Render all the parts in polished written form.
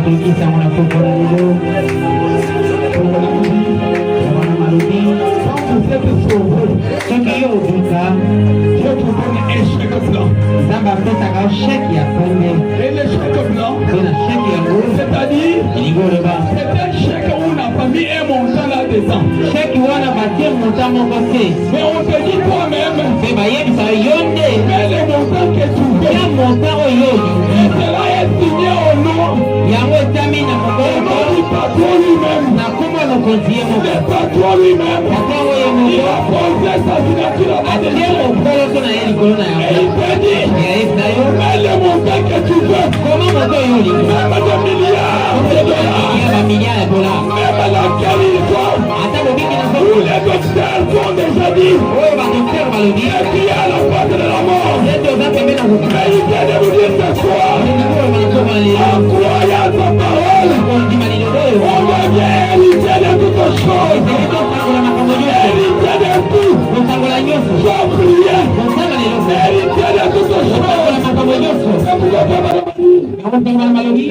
tokisa mwana kokola lelo kokola mudi mwana malobi soki yo obuka nzambe apesaka chèque ya pembe pena chèque yango elingi oloba chèque wana batie montant moko te mpe bayebisaka yo nde ya montant oyo olingi yango etami na mokolo na kombo mokonzi ye moko papa oyo moko atie mokolo to na ye likolo na yango yayebisa yo koma moto oyo olingi bamilia ya dola ata bobiki na oyo badokter balobi ete oza pembe na kokondima lilobo oyo kosangola makambo nyonso kosangola nyonso kosanga lelo kosangola makambo nyonso akosangola malobi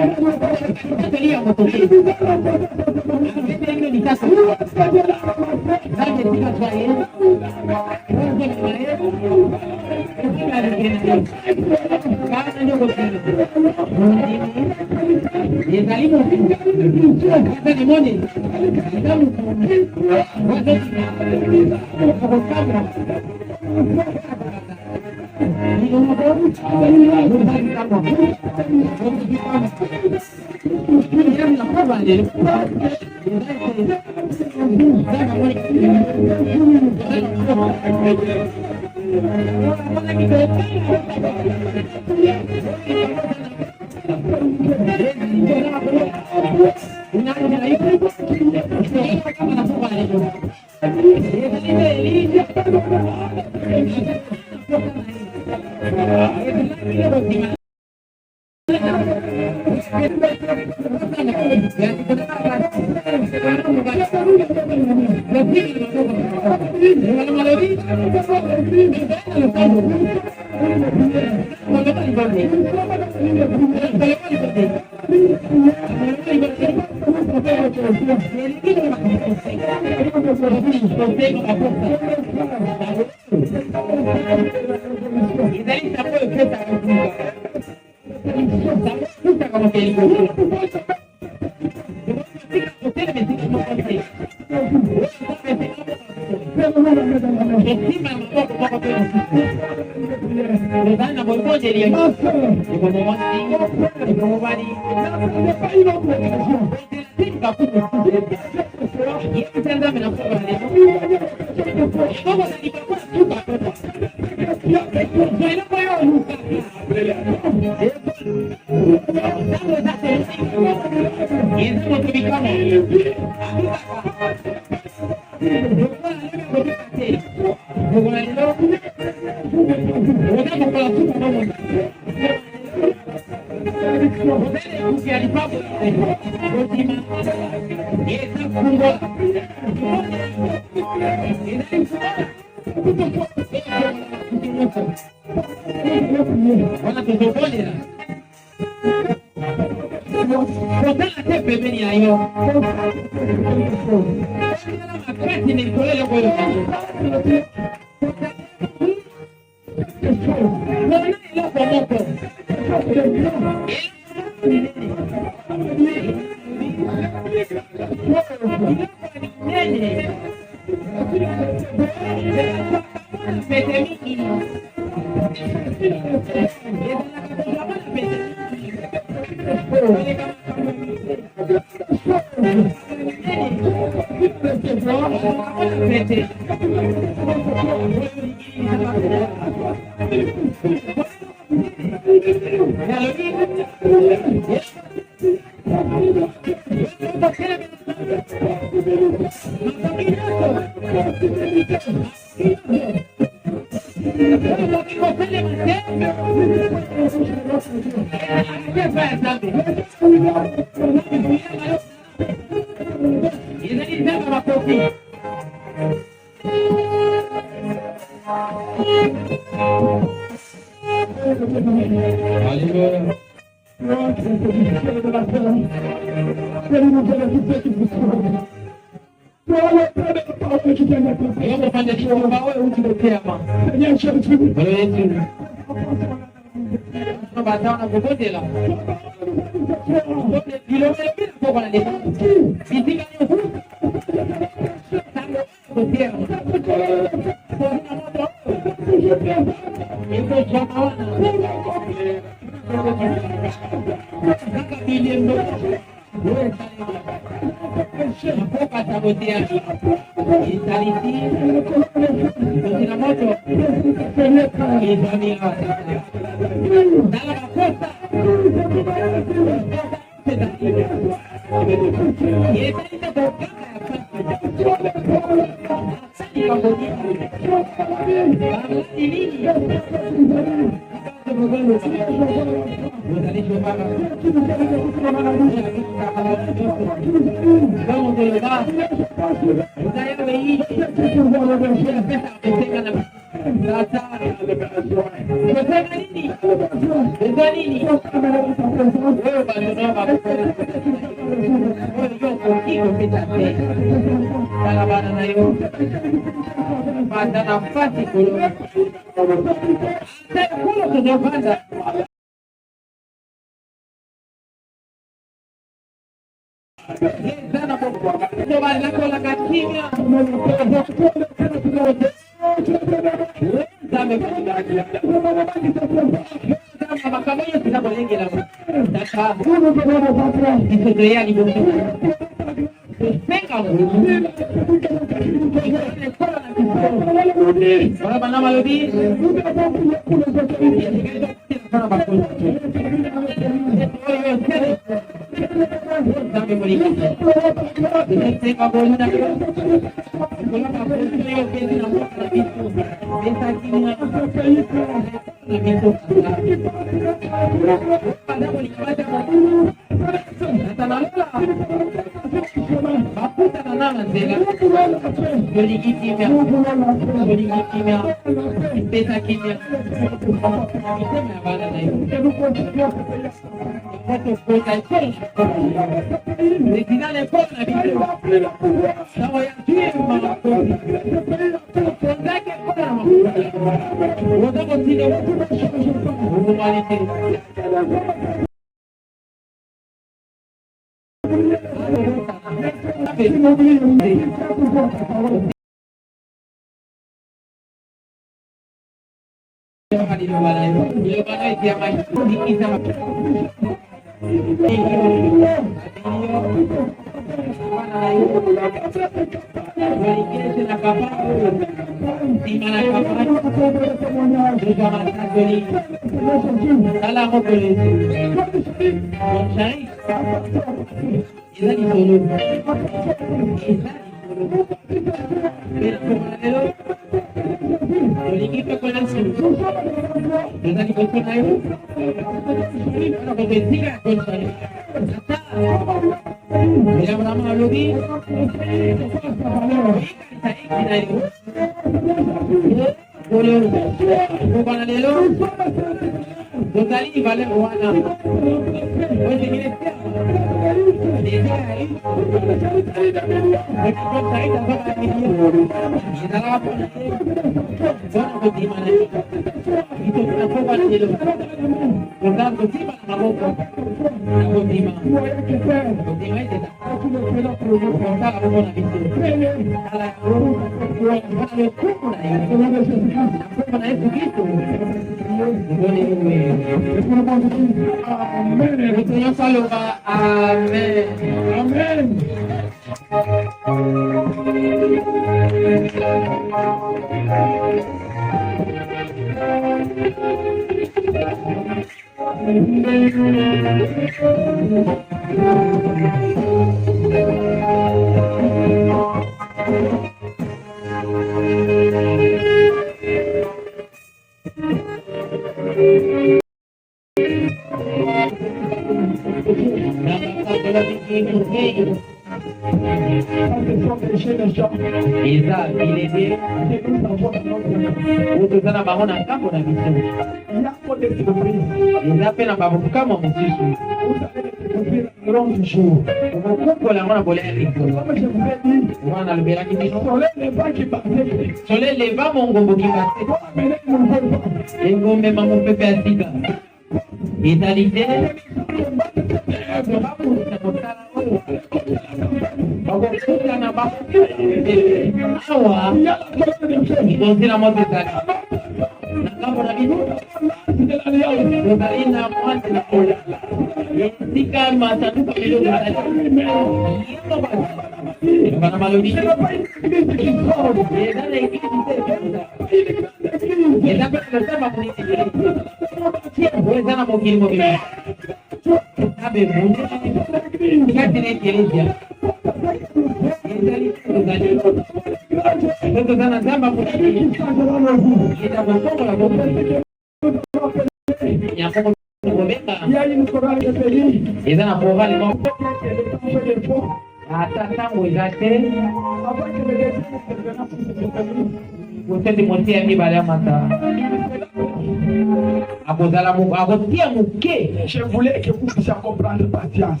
Je voulais que vous puissiez comprendre patience.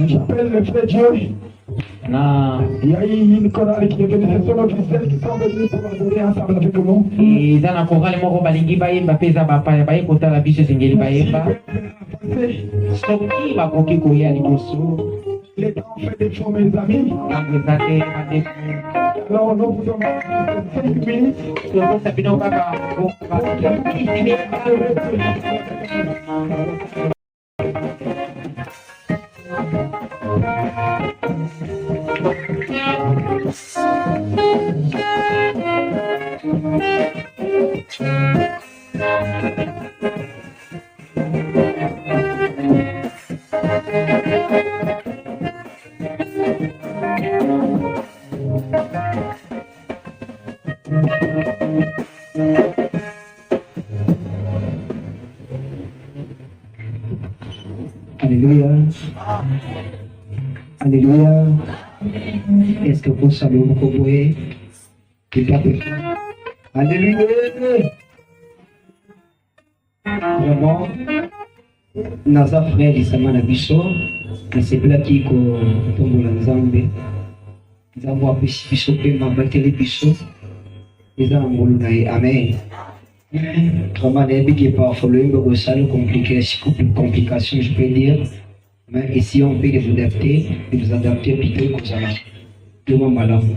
J'appelle Le frère Dieu. Il y a eu une chorale qui est venue, ce sont nos officiels qui sont venus pour adorer ensemble avec nous. Les temps fait des fois, mes amis. Alors, nous vous donnons 5 minutes. Alléluia. Alléluia. Est-ce que vous savez vous comprendre? Alléluia. Vraiment, naza frère lisama na biso nasepelaki kotombola nzambe nzambe apesi biso mpe mabateli biso eza na ngolu na ye. Amen. Vraiment nayebi ke parfois loyemba kosala complication je peux dire, mais ici on peut les adapter plutôt kozala tellement malamu.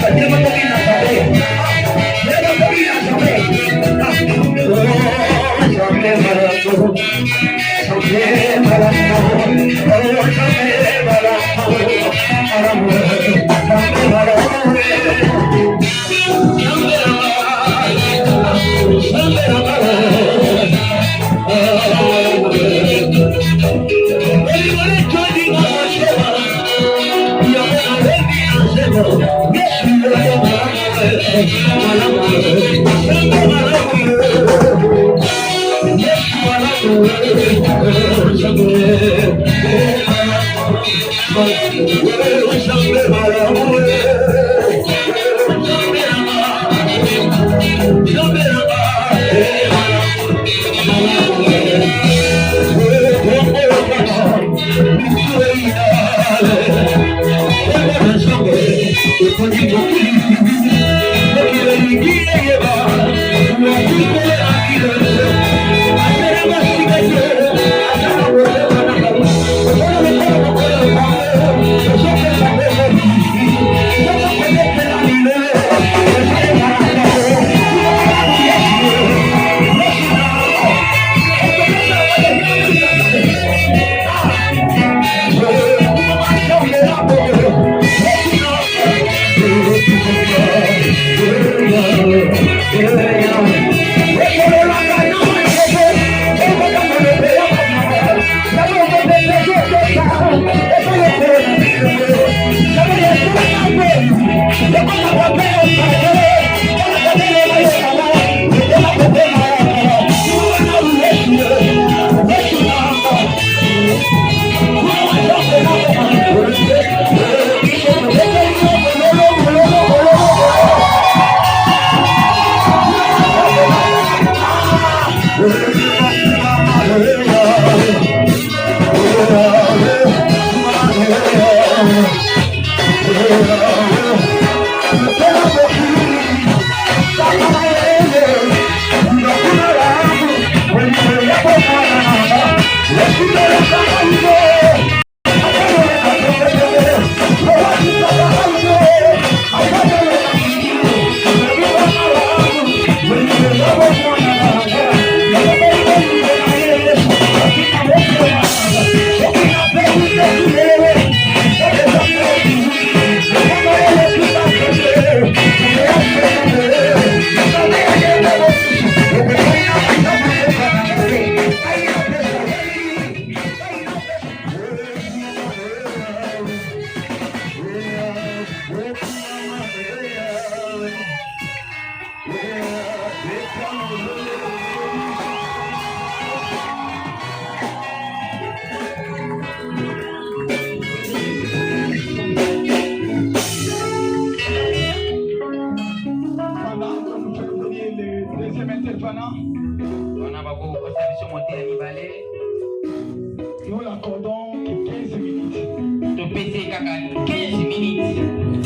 Terima kasih. Nous l'accordons 15 minutes.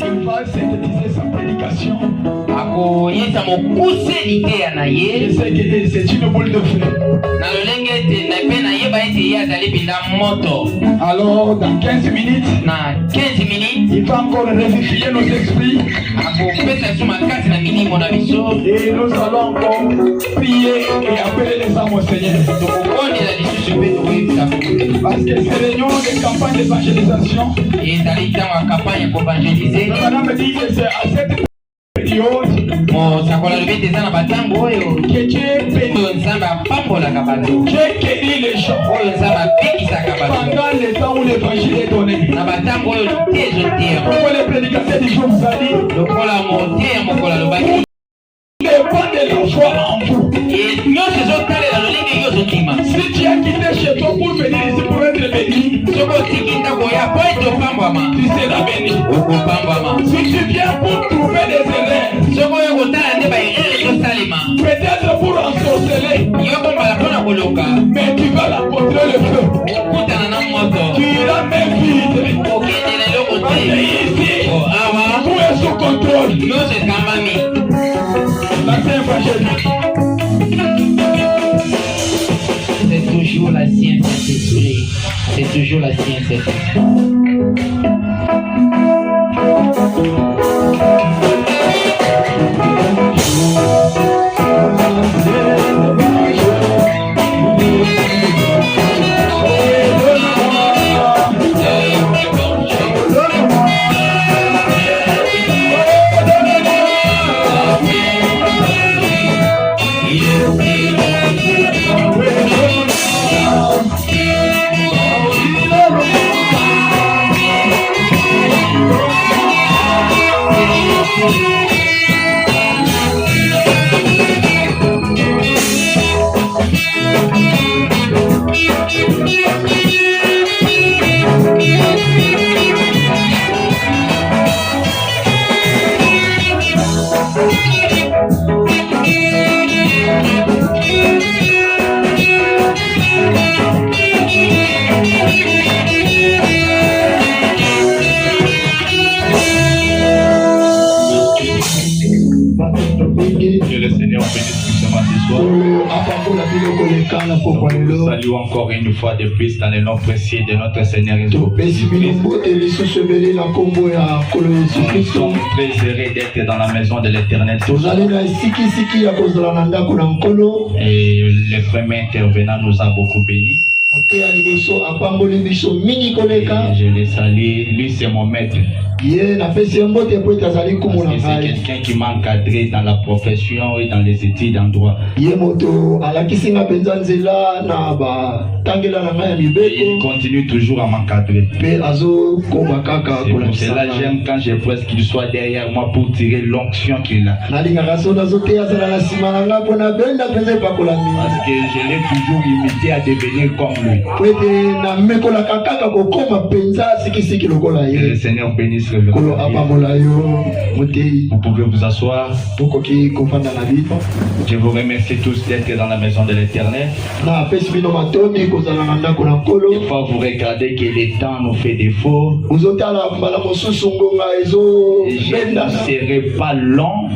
Il va synthétiser sa prédication. Je sais que c'est une boule de feu. Alors, dans 15 minutes, il va encore révifier nos esprits. Et nous allons encore prier et appeler les âmes au Seigneur. Parce que ces réunions de campagne d'évangélisation, madame me dit que c'est à cette période que Dieu bénit. Dieu guérit les gens pendant les temps où l'évangile est donné. Pourquoi les prédicateurs du jour vous a dit dépend de la foi en vous. Si tu as quitté chez toi pour venir ici pour être béni, tu seras béni. Si tu viens pour trouver des erreurs, peut-être pour ensorceler, mais tu vas rencontrer le feu. Tu iras même vite. Parce que ici, tout est sous contrôle. La Saint-Évangélique. C'est toujours la science Saint-Esprit. C'est toujours la science Saint-Esprit. Nous saluons encore une fois de plus dans le nom précieux de notre Seigneur Jésus-Christ. Nous sommes très heureux d'être dans la maison de l'Éternel. Et le premier intervenant nous a beaucoup bénis. Et je le salue, lui c'est mon maître. C'est quelqu'un qui m'a encadré dans la profession et dans les études en droit. Il continue toujours à m'encadrer. C'est pour cela j'aime quand je vois qu'il soit derrière moi pour tirer l'onction qu'il a. Parce que je l'ai toujours imité à devenir comme lui. Que le Seigneur bénisse le Vous pouvez vous asseoir. Je vous remercie tous d'être dans la maison de l'Éternel. Il faut vous regarder que le temps nous fait défaut. Je ne serai pas long.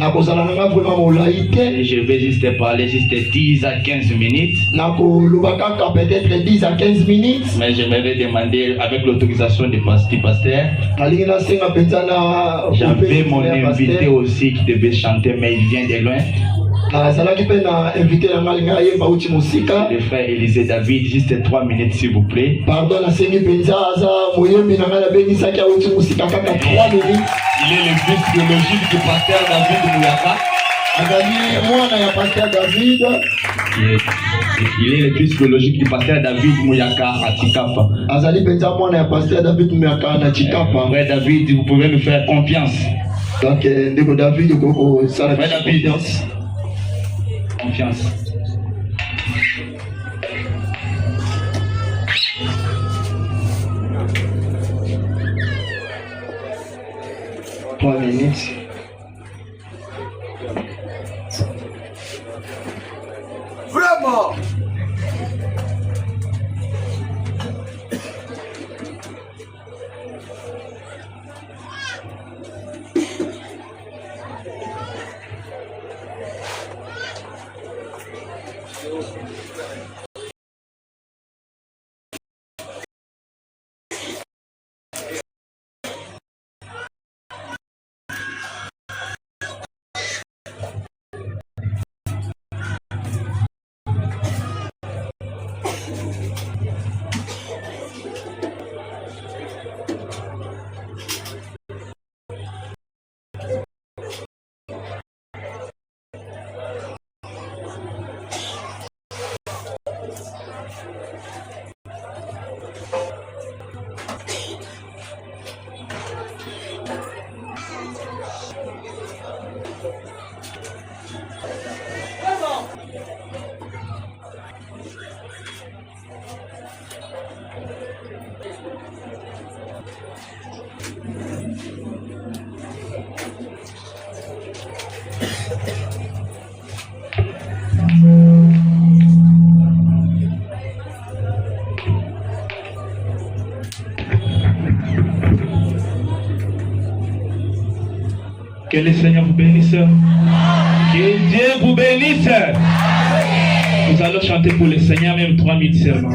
Je vais juste parler juste 10 à 15 minutes. Peut-être 10 à 15 minutes. Mais j'aimerais demander avec l'autorisation du pasteur. J'avais mon invité aussi qui devait chanter, mais il vient de loin. Le frère Élisée David, juste 3 minutes s'il vous plaît. Pardon, la Seigneur il est le fils biologique du pasteur David Mouyaka. Il est le fils biologique du pasteur David Mouyaka à Tikafa. Frère David, vous pouvez nous faire confiance. Donc, David, frère David, confiance. Minutes. Vraiment. Que le Seigneur vous bénisse. Que Dieu vous bénisse. Nous allons chanter pour le Seigneur, même 3 minutes seulement.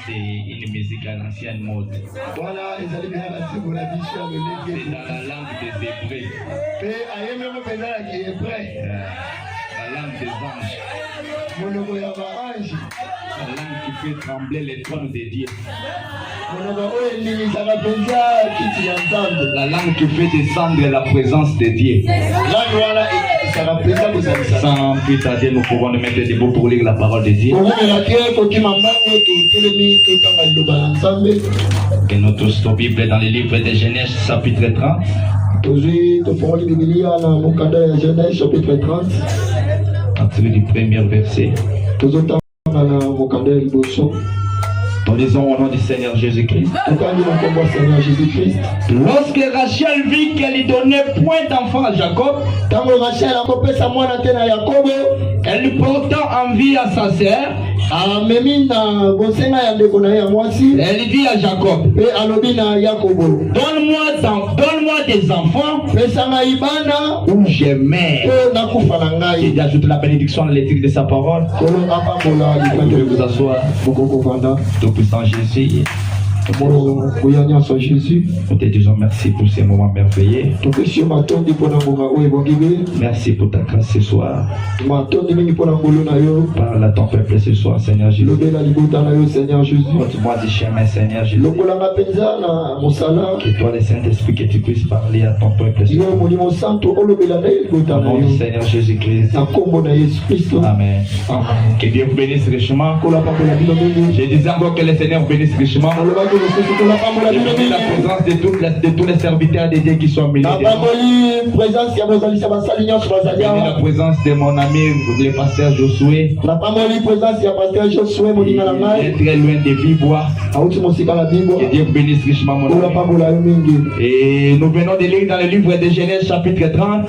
C'est une musique à l'ancienne mode. Voilà, ils allaient bien la cible, la bichon, le C'est dans la langue des Hébreux. La langue des anges. La langue qui fait trembler les trônes des dieux. La langue qui fait descendre la présence de Dieu. Sans plus tarder, nous pouvons nous mettre debout pour lire la parole de Dieu. Et nous tous nos Bibles dans le livre de Genèse, chapitre 30. À partir du premier verset. Nous lisons au nom du Seigneur Jésus-Christ. Lorsque Rachel vit qu'elle ne donnait point d'enfant à Jacob, elle porta envie à sa sœur. Elle dit à Jacob, donne-moi des enfants ou je meurs. Il ajoute la bénédiction à l'éthique de sa parole. Vous pouvez vous asseoir. Tout-Puissant Jésus. Nous te disons merci pour ces moments merveilleux. Merci pour ta grâce ce soir. Parle à ton peuple ce soir, Seigneur Jésus. Montre-moi du chemin, Seigneur Jésus. Que toi, le Saint-Esprit, que tu puisses parler à ton peuple ce soir. Au nom du Seigneur Jésus-Christ. Amen. Que Dieu vous bénisse richement. Je disais encore que le Seigneur vous bénisse richement. Je bénis la présence de tous les serviteurs de Dieu qui sont bénis. Je bénis la présence de mon ami, le pasteur Josué. Il est très loin de Vibois. Que Dieu vous bénisse richement, mon ami. Et nous venons de lire dans le livre de Genèse chapitre 30.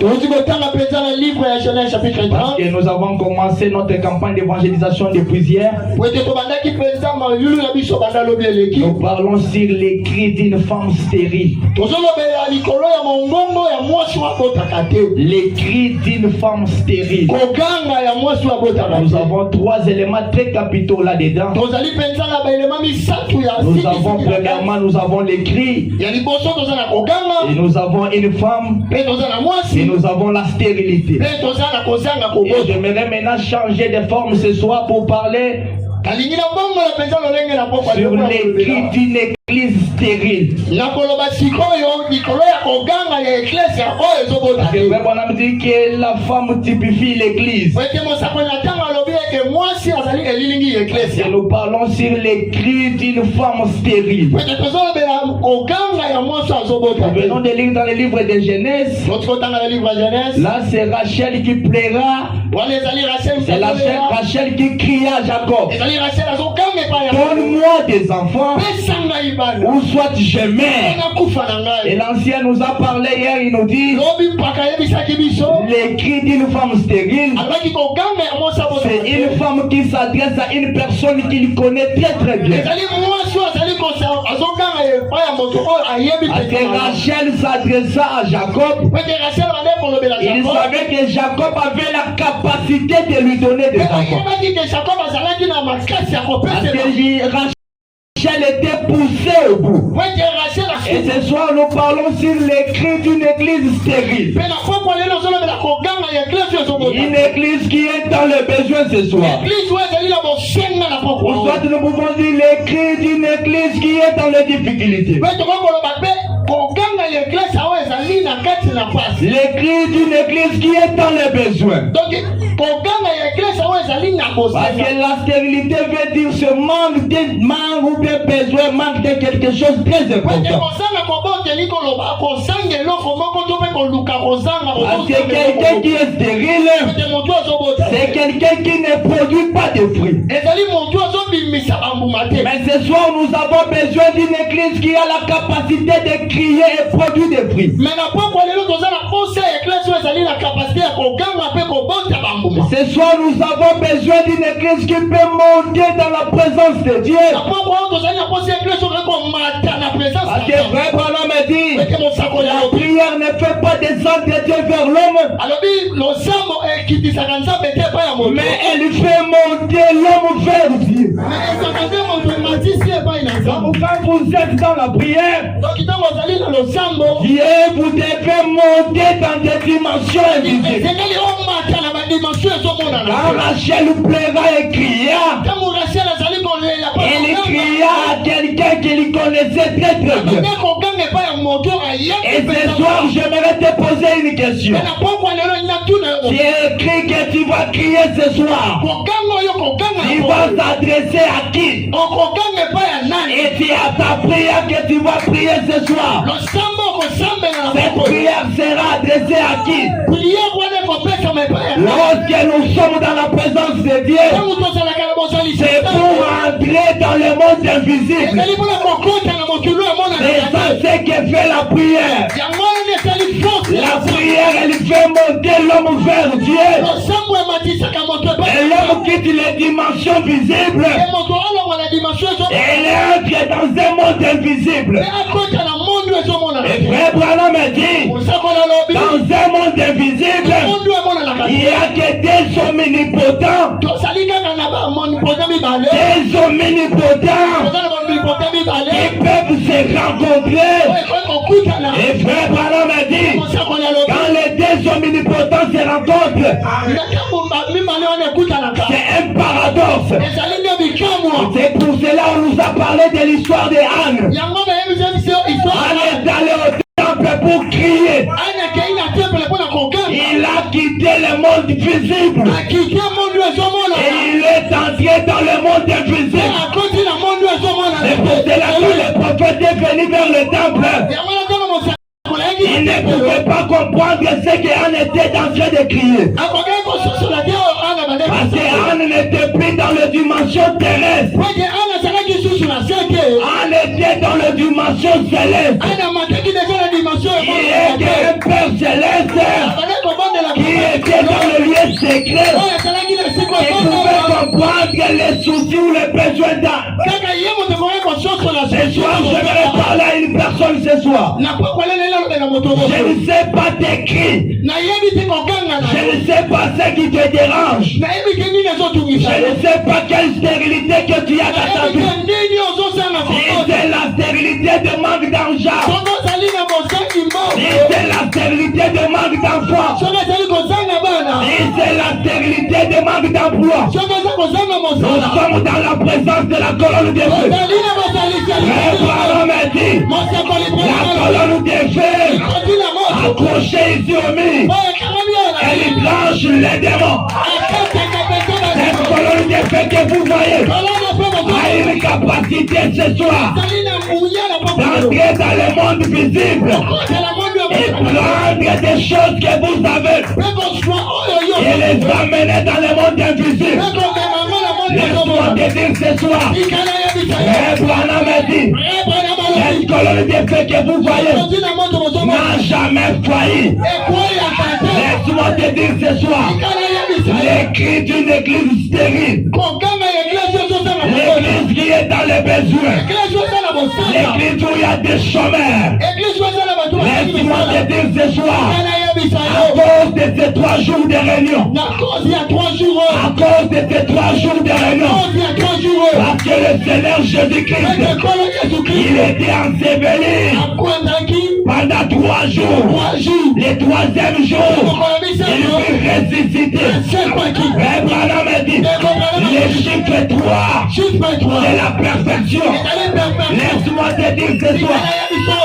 Parce que nous avons commencé notre campagne d'évangélisation depuis hier. Nous parlons sur les cris d'une femme stérile. Les cris d'une femme stérile. Nous avons trois éléments très capitaux là-dedans. Nous avons premièrement, nous avons les cris. Et nous avons une femme. Et nous avons la stérilité. Et j'aimerais maintenant changer de forme ce soir pour parler sur les cris d'une église stérile. C'est vrai, on a dit que la femme typifie l'église. Et nous parlons sur les cris d'une femme stérile. Nous venons de lire dans le livre de Genèse. Là, c'est Rachel qui plaira. C'est Rachel qui cria à Jacob, donne-moi des enfants ou soit je meurs. Et l'ancien nous a parlé hier, il nous dit les cris d'une femme stérile. C'est une femme qui s'adresse à une personne qu'il connaît très très bien. Parce que Rachel s'adressa à Jacob. Il savait que Jacob avait la capacité de lui donner des enfants. Parce que Rachel était poussée au bout. Et ce soir nous parlons sur les cris d'une église stérile. Une église qui est dans le besoin ce soir. Ou soit nous pouvons dire les cris d'une église qui est dans les difficultés. Les cris d'une église qui est dans les besoins. Parce que la stérilité veut dire ce manque ou bien besoin, manque de quelque chose de très important. Parce que quelqu'un qui est stérile, c'est quelqu'un qui ne produit pas de fruits. Mais ce soir, nous avons besoin d'une église qui a la capacité de crier et produire des fruits. Ce soir, nous avons besoin d'une église qui peut monter dans la présence de Dieu. Parce que vrai Branham me dit, la prière ne fait pas descendre de Dieu vers l'homme, mais elle fait monter l'homme vers Dieu. Donc quand vous êtes dans la prière, Dieu vous devez monter dans des dimensions invisibles. Quand Rachel plaira et cria, elle cria à quelqu'un qui lui connaissait très très bien. Et ce soir, j'aimerais te poser une question. Tu es écrit que tu vas crier ce soir. Tu vas t'adresser à qui? Et c'est à ta prière que tu vas prier ce soir. Cette prière sera adressée à qui? Lorsque nous sommes dans la présence de Dieu, c'est pour entrer dans le monde invisible. Et ça, c'est que fait la prière. La prière, elle fait monter l'homme vers Dieu. Et l'homme quitte les dimensions visibles. Et il entre dans un monde invisible. Et frère Branham a dit, dans un monde invisible, il y a que des omnipotents. Des omnipotents qui peuvent se rencontrer. Et frère Branham a dit, quand les deux omnipotents se rencontrent, c'est un paradoxe. C'est pour cela qu'on nous a parlé de l'histoire de Anne. Anne est allée au temple pour crier. Il a quitté le monde visible. Et il est entré dans le monde invisible. C'est pour cela que le prophète est venu vers le temple. Il ne pouvait pas comprendre ce qu'Anne était en train de crier. Parce qu'Anne n'était plus dans la dimension terrestre. Anne était dans la dimension céleste. Il était un Père céleste qui était dans le lieu secret. Il pouvait comprendre les soucis ou les besoins d'Anne. Ce soir, je vais parler à une personne ce soir. Je ne sais pas tes cris. Je ne sais pas ce qui te dérange. Je ne sais pas quelle stérilité que tu as dans ta vie. Si c'est la stérilité de manque d'argent, si c'est la stérilité de manque d'enfant, si c'est la stérilité de manque d'emploi, nous sommes dans la présence de la colonne des feux. La colonne des feux accrochée ici au mur, elle blanche les démons. Cette colonne des feux que vous voyez a une capacité ce soir d'entrer dans le monde visible et prendre des choses que vous avez et les amener dans le monde invisible. Laisse-moi te dire ce soir, Branham a dit, cette colonne de feu que vous voyez n'a jamais failli. Laisse-moi te dire ce soir, les cris d'une église stérile, l'église qui est dans les besoins, l'église où il y a des chômeurs. Laisse-moi te dire ce soir, à cause de ces 3 jours de réunion, à cause de ces 3 jours de réunion, parce que le Seigneur Jésus-Christ, il était enseveli pendant 3 jours. Le 3e jour, il fut ressuscité. Abraham a dit, le chiffre 3, c'est la perfection. Laisse-moi te dire ce soir,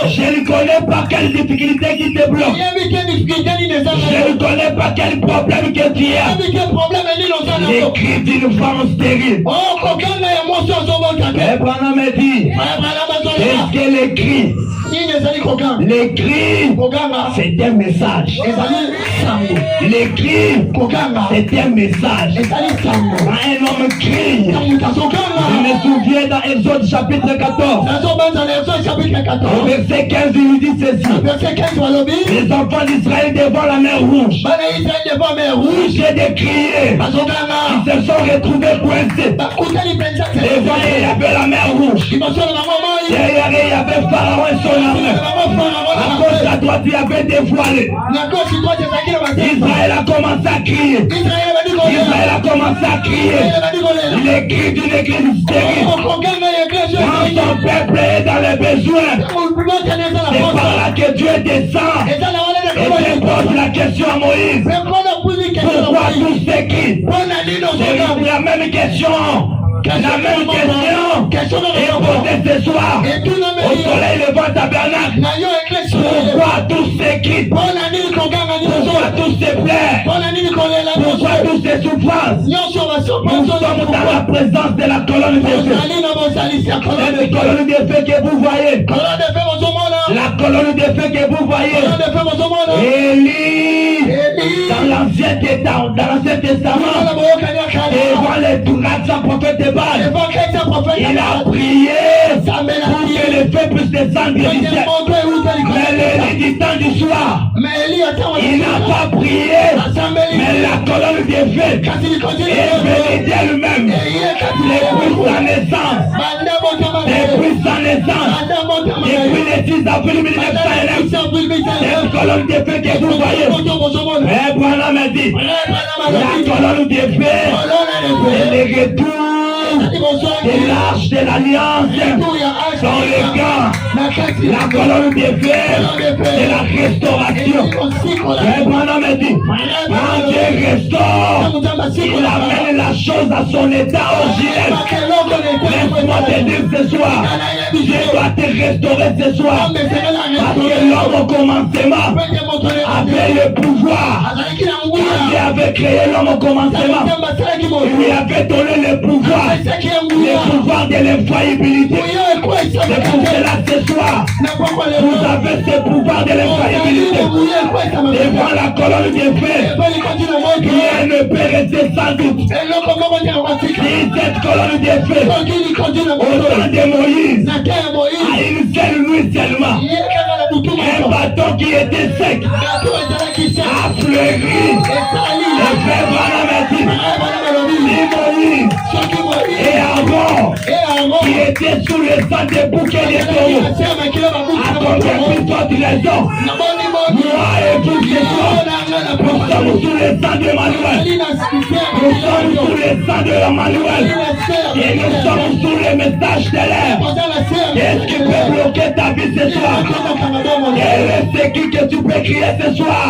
je ne connais pas quelle difficulté qui te bloque. Je ne connais pas quel problème que tu as. Les cris d'une femme stérile. Abraham a dit, est-ce que les cris, c'est un message. Les cris, c'est un message. Quand un homme crie, je me souviens dans Exode chapitre 14. Au verset 15, il nous dit ceci. Les enfants d'Israël devant la mer rouge, j'ai décrié, ils se sont retrouvés coincés. Devant, il y avait la mer rouge. Derrière, il y avait Pharaon et son armée. À gauche, à droite, il y avait des voilés. Israël a commencé à crier. Israël a commencé à crier. Il est cri d'une église stérile. Quand son peuple est dans les besoins, c'est par là que Dieu descend. Et Dieu pose la question à Moïse. Pourquoi tous ces cris? C'est la même question La même question est posée ce soir au soleil levant tabernacle. Pourquoi tous ces cris? Pourquoi tous ces plaies? Pourquoi toutes ces souffrances? Nous sommes dans la présence de la colonne de feu. Cette colonne de feu que vous voyez, la colonne de feu que vous voyez, Élie, dans l'Ancien Testament, devant les 300 prophètes de Baal, il a prié pour que le feu puisse descendre du ciel. Mais l'Élie du temps du soir, il n'a pas prié, mais la colonne de feu est venue d'elle-même depuis sa naissance. Depuis sa naissance, depuis le 6 avril 1909, cette colonne de feu que vous voyez, Branham m'a dit, la colonne de feu est le retour de l'arche de l'alliance dans le camp. La colonne de feu de la restauration. Branham m'a dit, quand Dieu restaure, il amène la chose à son état originel. Laisse-moi te dire ce soir, Dieu doit te restaurer ce soir. Parce que l'homme au commencement avait le pouvoir. Dieu avait créé l'homme au commencement. Il lui avait donné le pouvoir de l'infaillibilité. C'est pour cela ce soir, vous avez ce pouvoir de l'infaillibilité. Devant la colonne de feu, rien ne peut rester sans doute. Si cette colonne de feu, au temps de Moïse, à une seule nuit seulement, un bâton qui était sec a fleuri. Le frère Branham a dit, Moïse et Aaron, qui était sous le sang des bouquets des taureaux, accompli votre raison. Moi et vous, nous sommes sous le sang d'Emmanuel. Nous sommes sous le sang de Emmanuel. Et nous sommes sous le message de l'air. Qu'est-ce qui peut bloquer ta vie ce soir? Quel est ce cri que tu peux crier ce soir?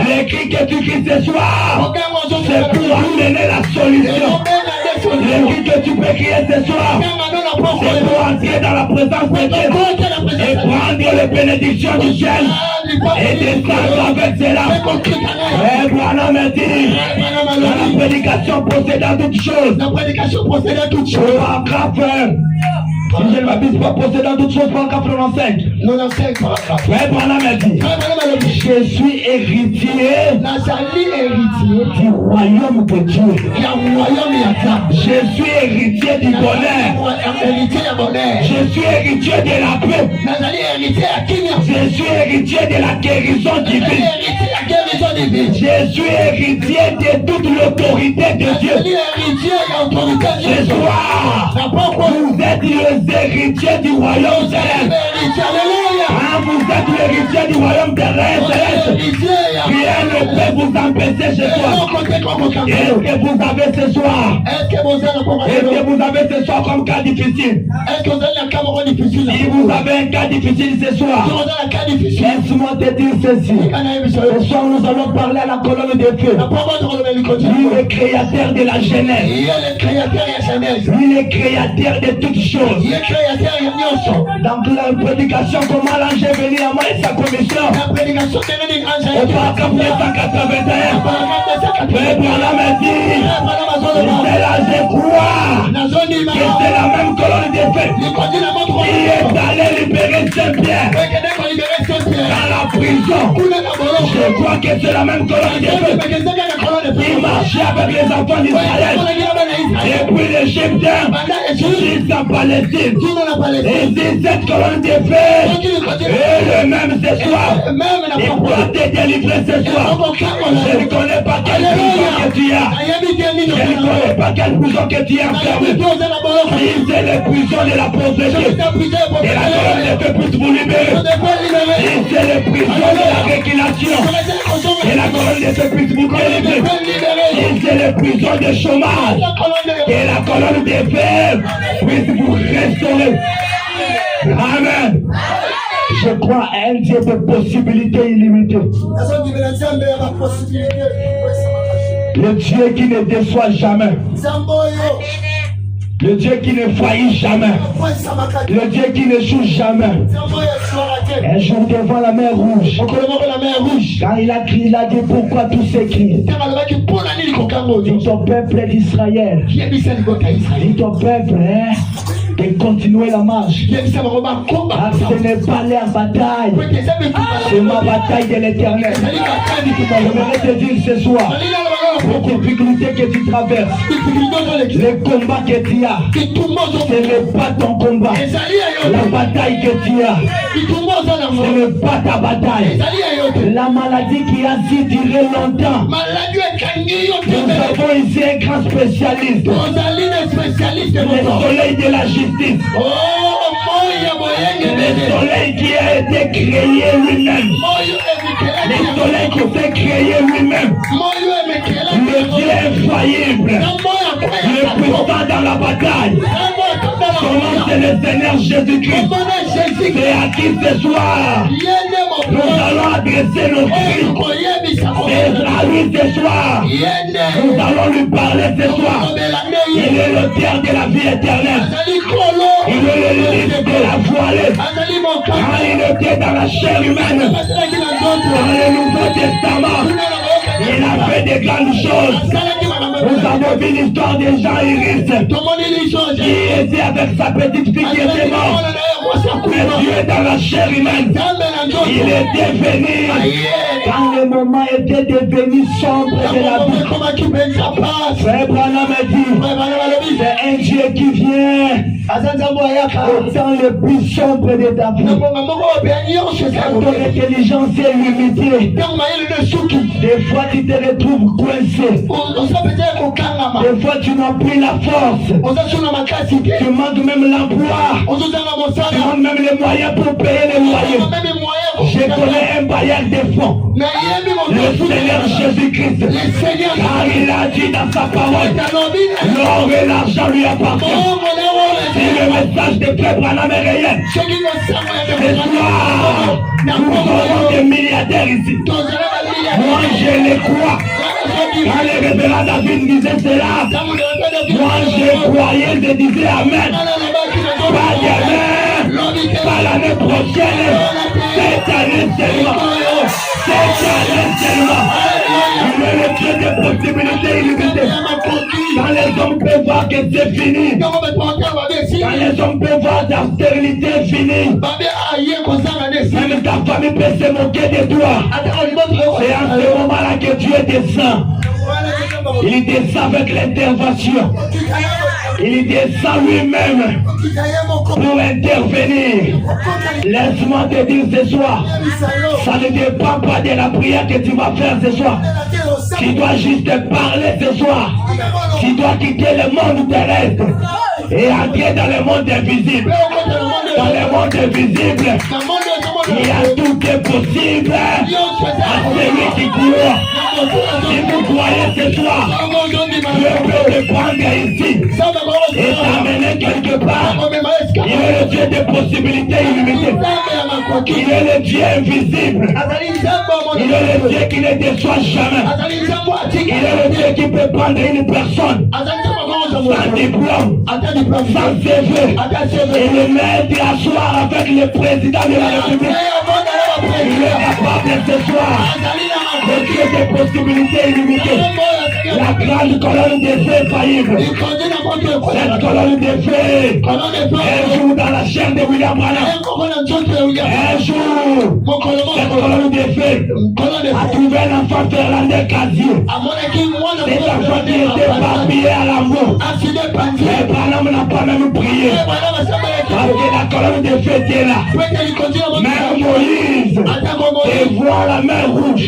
Les cris que tu cries ce soir, c'est pour amener la solution. Les cris que tu peux crier ce soir, c'est pour entrer dans la présence de Dieu et prendre les bénédictions du ciel et descendre avec cela. Branham a dit, dans la prédication procédant toutes choses, paragraphe 1. Si je ne m'abuse pas, procédant toutes choses, paragraphe 95. Branham a dit, je suis héritier du royaume de Dieu. Je suis héritier du bonheur. Je suis héritier de la paix. Je suis héritier de la guérison divine. Je suis héritier de toute l'autorité de Dieu. Ce soir, vous êtes les héritiers du royaume céleste. Vous êtes l'héritier du royaume terrestre. Rien ne peut vous empêcher ce soir. Est-ce que vous avez ce soir? Est-ce que vous avez ce soir comme cas difficile? Si vous avez un cas difficile ce soir, laisse-moi te dire ceci. Ce soir, nous allons parler à la colonne de feu. Lui, le créateur de la jeunesse. Lui, le créateur de toutes choses. Dans la prédication, comment l'ange est venu à moi et sa commission. Au paragraphe 281, Branham a dit, c'est là je crois que c'est la même colonne de feu qui est allée libérer Saint-Pierre dans la prison. Je crois que c'est la même colonne de feu qui marchait avec les enfants d'Israël depuis l'Égypte jusqu'en Palestine. Et si cette colonne de feu est le même ce soir, il pourra te délivrer ce soir. Je ne connais pas quelle prison que tu as. Je ne connais pas quelle prison que tu as enfermée. Si c'est les prisons de la pauvreté, et la colonne de feu puisse vous libérer. Si c'est les prisons de la récréation, et la colonne de feu puisse vous délivrer. Si c'est les prisons de chômage, et la colonne de feu puisse vous restaurer. Amen. Je crois à un Dieu de possibilités illimitées. Le Dieu qui ne déçoit jamais. Le Dieu qui ne faillit jamais. Le Dieu qui n'échoue jamais. Un jour devant la mer rouge. Quand il a crié, il a dit pourquoi tout s'écrit. Dis ton peuple d'Israël. Dis ton peuple de continuer la marche. Ce n'est pas leur bataille. C'est ma bataille de l'éternel. J'aimerais te dire ce soir, les difficultés que tu traverses, les combats que tu as, ce n'est pas ton combat. La bataille que tu as, ce n'est pas ta bataille. La maladie qui a si duré longtemps. Nous avons ici un grand spécialiste. Le soleil de la justice. Le soleil qui a été créé lui-même. Le soleil qui s'est créé lui-même. Le Dieu infaillible. Le puissant dans la bataille. Son nom c'est le Seigneur Jésus-Christ. C'est à qui ce soir nous allons adresser nos cris. C'est à lui ce soir. Nous allons lui parler ce soir. Il est le Père de la vie éternelle. Il est le livre de la voilée. Quand il était dans la chair humaine, dans le Nouveau Testament, il a fait de grandes choses. Nous avons vu l'histoire de Jean-Iris qui était avec sa petite fille qui était morte. Mais Dieu dans la chair humaine, il était venu. Quand le moment était devenu sombre de la vie, Frère Branham a dit, c'est un Dieu qui vient au temps le plus sombre de ta vie. Quand ton intelligence est limitée, des fois tu te retrouves coincé. Des fois tu n'as plus la force. Tu manques même l'emploi. Tu manques même les moyens pour payer les loyers. Je connais un bailleur de fonds. Le Seigneur Jésus-Christ. Car il a dit dans sa parole, l'or et l'argent lui appartiennent. C'est le message de Frère Branham est réel. Ce soir, nous avons des milliardaires ici. Moi je les crois. Quand le révérend David disait cela, moi je croyais, je disais Amen. Pas demain, pas l'année prochaine, cette année seulement. Cette année seulement. Il est le Dieu des possibilités illimitées. Quand les hommes peuvent voir que c'est fini, quand les hommes peuvent voir ta stérilité est finie, même ta famille peut se moquer de toi. C'est à ce moment-là que Dieu descend. Il descend avec l'intervention. Il descend lui-même pour intervenir. Laisse-moi te dire ce soir, ça ne dépend pas de la prière que tu vas faire ce soir. Tu dois juste parler ce soir. Tu dois quitter le monde terrestre et entrer dans le monde invisible. Dans le monde invisible, il y a tout est possible à celui qui croit. Si vous croyez ce soir, Dieu peut te prendre ici et t'amener quelque part. Il est le Dieu des possibilités illimitées. Il est le Dieu invisible. Il est le Dieu qui ne déçoit jamais. Il est le Dieu qui peut prendre une personne sans diplôme, sans CV, et le mettre à soir avec le président de la République. Il est capable ce soir. Le Dieu des possibilités illimitées. La grande colonne des feux faillible. Cette colonne des feux. Un jour dans la chair de William Branham. Un jour, cette colonne des feux a trouvé un enfant Ferlandais Casier. Cet enfant qui était papillé à l'amour. Mais Branham n'a pas même prié. Parce que la colonne des feux était là. Même Moïse, et voit la mer rouge.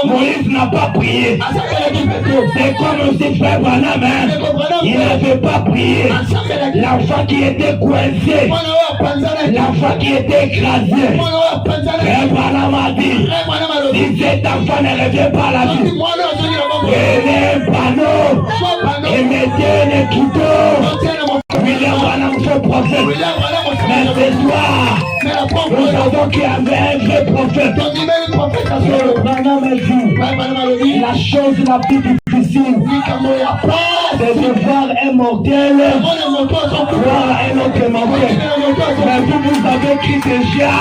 Moïse n'a pas prié. C'est comme si Frère Branham, il n'avait pas prié. L'enfant qui était coincé, l'enfant qui était écrasé. Frère Branham a dit, si cet enfant ne revient pas à la vie, prenez un panneau et mettez les couteaux. William Branham fait prophète. Mais ce soir, nous savons qu'il y avait un vrai prophète. Branham a dit, la chose la plus difficile, c'est de voir un mortel Voir un autre manqué. Mais vous avez cru déjà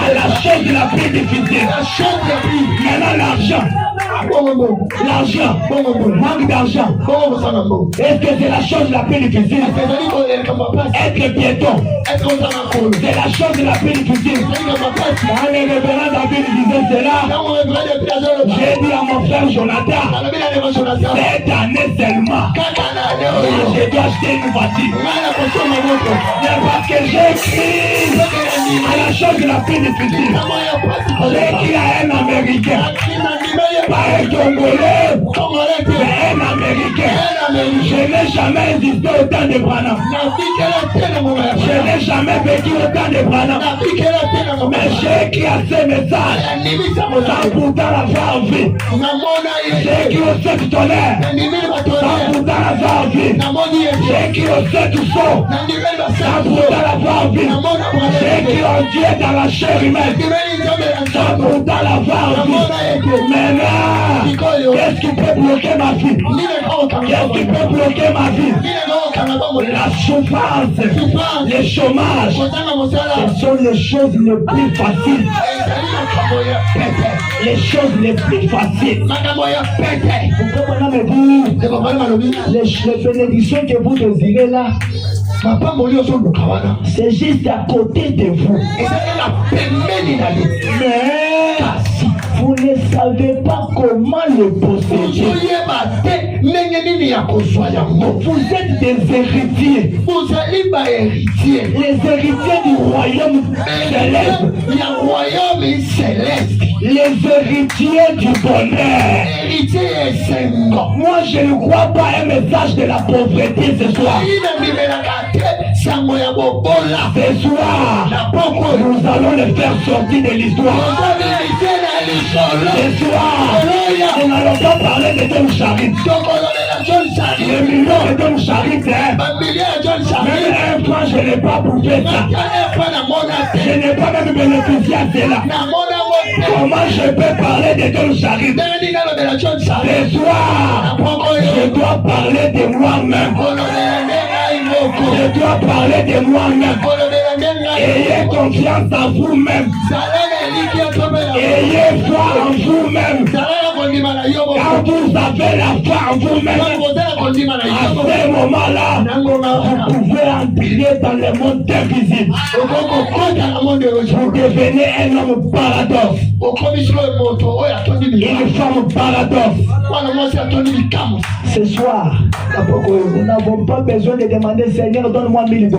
à la chose la plus difficile. Maintenant l'argent. L'argent. Manque d'argent. Est-ce que c'est la chose la plus difficile? Être piéton. C'est la chose la plus difficile. Quand les révérends David disaient cela, j'ai dit à mon frère Jonathan, cette année seulement, je dois acheter une voiture. Mais parce que j'ai écrit à la chose la plus difficile. J'ai écrit à un Américain, pas un Congolais, mais un Américain. Je n'ai jamais existé autant de Branham. Je n'ai jamais vécu autant de Branham. Mais j'ai écrit à ces messages sans pourtant l'avoir vu. J'ai écrit au sept tonnerre sans pourtant l'avoir vu. J'ai écrit au sept son sans pourtant l'avoir vu. J'ai écrit en Dieu dans la chair humaine sans pourtant l'avoir vu. Maintenant, qu'est-ce qui peut bloquer ma vie? Qu'est-ce qui peut bloquer ma vie? La souffrance, le chômage, ce sont les choses les plus faciles. Les choses les plus faciles. Les bénédictions que vous désirez là, c'est juste à côté de vous. Mais vous ne savez pas comment le posséder. Vous êtes des héritiers. Les héritiers du royaume céleste. Les héritiers du bonheur. Moi, je ne crois pas à un message de la pauvreté ce soir. Ce soir, nous allons le faire sortir de l'histoire. Ce soir, nous n'allons pas parler de John Charit. Le million de John Charit, même un franc, je n'ai pas bouffé ça. Je n'ai pas même bénéficié à cela. Comment je peux parler de John Charit? Ce soir, je dois parler de moi-même. Je dois parler de moi-même. Ayez confiance en vous-même. Ayez foi en vous-même. Quand vous avez la foi en vous-même, à ce moment-là, vous pouvez entrer dans le monde invisible. Vous devenez un homme paradoxe. Une femme paradoxe. Ce soir, nous n'avons pas besoin de demander Seigneur, donne-moi $1000. $1000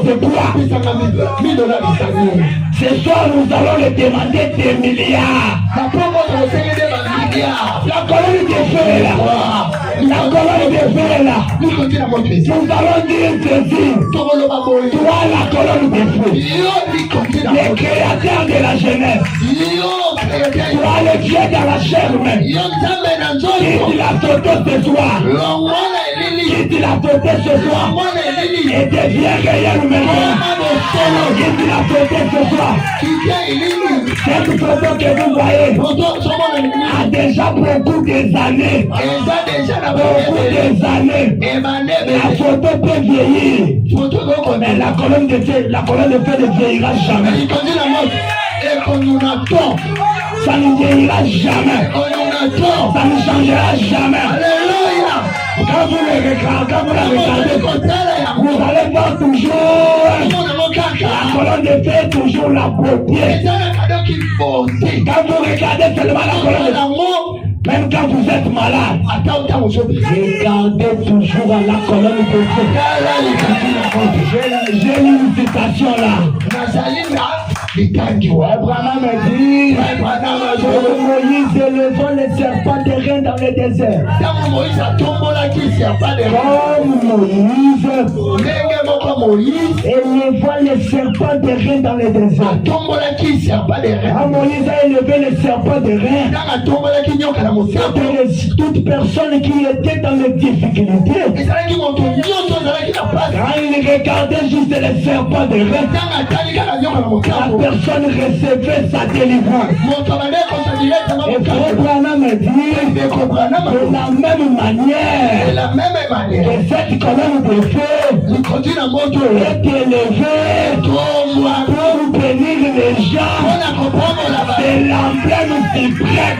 c'est quoi? Ce soir, nous allons le demander des milliards. La colonne de feu est là. La colonne de feu est là. Nous allons dire ceci. Toi, la colonne de feu. Le créateur de la jeunesse. Toi, le Dieu dans la chair humaine. Qui dit la photo ce soir. Qui dit la photo ce soir. Et devient réel maintenant. Qui dit la photo ce soir. Cette photo que vous voyez a déjà beaucoup des années. La photo peut vieillir. Mais la colonne de feu ne vieillira jamais. Ça ne vieillira jamais. Ça ne changera jamais. Quand vous la regardez, vous allez voir toujours la colonne de feu, toujours la beauté. Quand vous regardez seulement la colonne de feu, même quand vous êtes malade, regardez toujours à la colonne de feu. J'ai une citation là. Abraham a dit, Moïse élevant les serpents d'airain dans le désert. Comme Moïse élevant les serpents d'airain dans le désert. Moïse a élevé les serpents d'airain. Toute personne qui était dans les difficultés, quand il regardait juste les serpents d'airain, la personne recevait sa délivrance. Et Abraham a dit de la même manière que cette colonne de feu est élevé pour bénir les gens. C'est l'emblème suprême.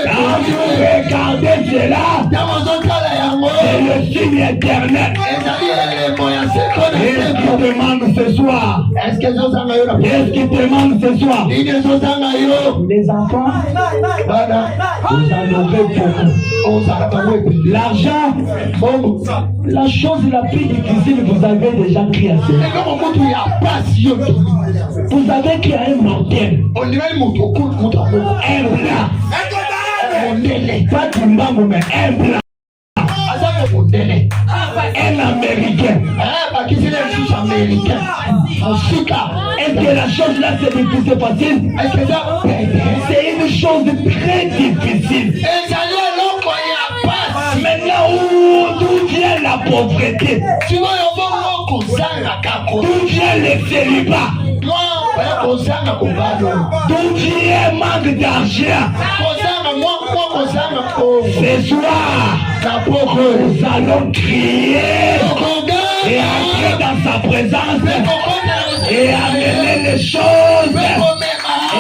Quand vous regardez cela, c'est le signe éternel. Qu'est-ce qu'il demande ce soir? Qu'est-ce qu'il demande ce soir? Les enfants, vous en aurez beaucoup. L'argent, la chose la plus difficile, vous avez déjà crié à cela. Vous avez crié à un mortel. Un blanc. Pas tout le monde, mais un blanc. Un américain. Est-ce que la chose là c'est difficile, facile? C'est une chose très difficile. Maintenant, d'où vient la pauvreté? D'où vient le célibat? D'où vient manque d'argent? Ce soir, nous allons crier et entrer dans sa présence et amener les choses.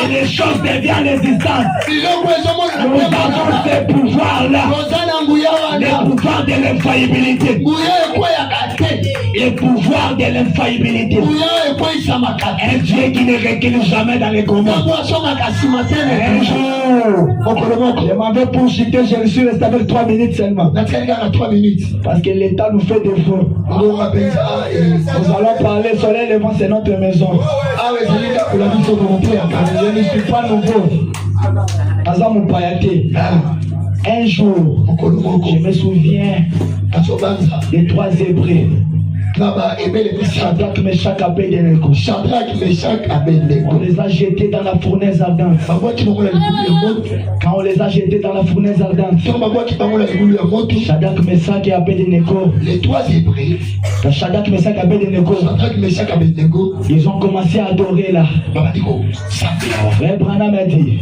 Et les choses deviennent existantes. Nous avons ce pouvoir-là. Le pouvoir de l'infaillibilité. Le pouvoir de l'infaillibilité. Un Dieu qui ne recule jamais dans les combats. Un jour, je m'en vais pour chuter, je suis resté avec 3 minutes seulement. Parce que l'État nous fait défaut. Nous allons parler, soleil levant, c'est notre maison. Je ne suis pas nouveau. Un jour, je me souviens des 3 Hébreux. Shadrach, Meshach, Abednego. On les a jetés dans la fournaise ardente. Quand on les a jetés dans la fournaise ardente, Shadrach, Meshach et Abednego, les 3 Hébreux, Shadrach, Meshach et Abednego, ils ont commencé à adorer là. Frère Branham a dit,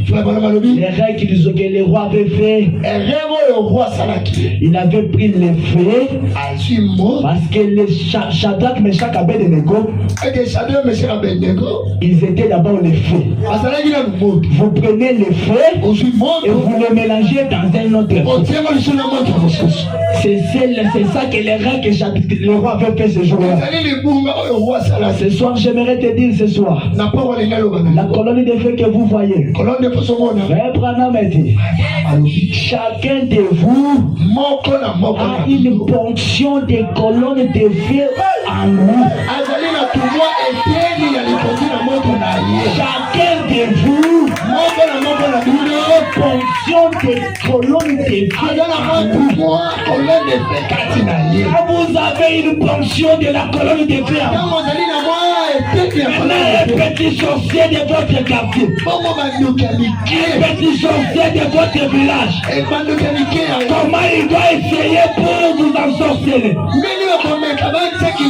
les règles que les rois avaient fait, il avait pris les faits parce que les Shadrach, Meshach, Abednego, ils étaient d'abord les faits. Vous prenez les faits et vous les mélangez dans un autre fait. C'est ça que les règles que le roi avait fait ce jour-là. Ce soir, j'aimerais te dire ce soir, la colonne de feu que vous voyez, Frère Branham a dit, chacun de vous a une ponction de colonnes de feu en lui. Chacun de vous une ponction de colonnes de feu en lui. Vous avez une ponction de la colonne de feu en vous. Un petit sorcier de votre quartier, un petit sorcier de votre village, comment il doit essayer pour vous ensorceler?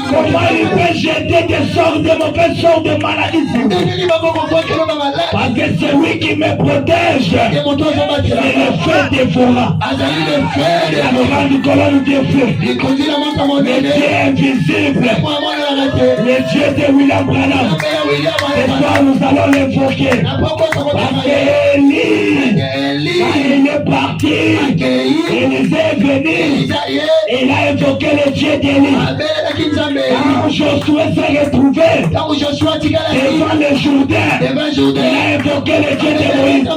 Comment il peut jeter des sorts de mauvais sorts de maladie? Parce que c'est lui qui me protège. C'est le feu dévorant. La grande colonne de feu. Le Dieu invisible. Le Dieu de William Branham. Ce soir nous allons l'évoquer. Parce qu'Élie, quand il est parti, il est venu. Il a évoqué le Dieu d'Élie. Quand Josué s'est retrouvé devant le Jourdain, il a évoqué le Dieu de Moïse.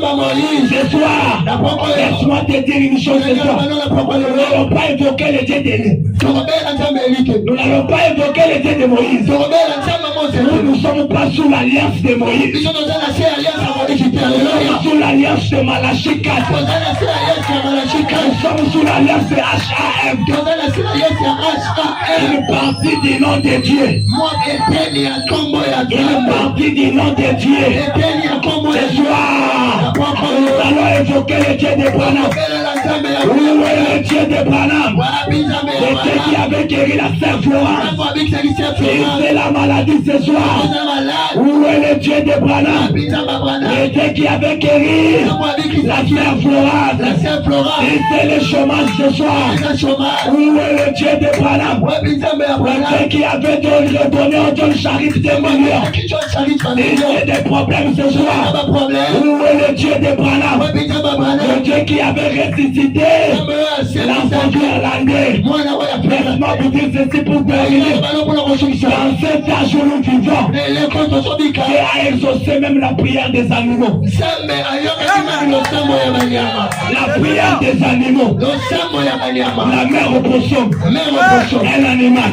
Ce soir, laisse-moi te dire une chose ce soir. Nous n'allons pas évoquer le Dieu d'Élie. Nous n'allons pas évoquer le Dieu de Moïse. Nous ne sommes pas sous l'alliance de Moïse. Nous sommes sous l'alliance de Malachie 4. Nous sommes sous l'alliance de HAM. Une partie du nom de Dieu. Une partie du nom de Dieu. Ce soir, nous allons évoquer le Dieu de Branham. Où est le Dieu de Branham? C'était qui avait guéri la sœur Florence. C'est la maladie ce soir. Où est le Dieu de Branham? C'était qui avait guéri la sœur Florence. C'est le chômage ce soir. Où est le Dieu de Branham? C'était qui avait redonné au John Sharif des millions. C'est des problèmes ce soir. Où est le Dieu de Branham? Le Dieu qui avait ressuscité l'enfant irlandais. Laisse-moi vous dire ceci pour terminer. Dans cet âge où nous vivons, Dieu a exaucé même la prière des animaux. La prière des animaux. La mère au poisson. Un animal.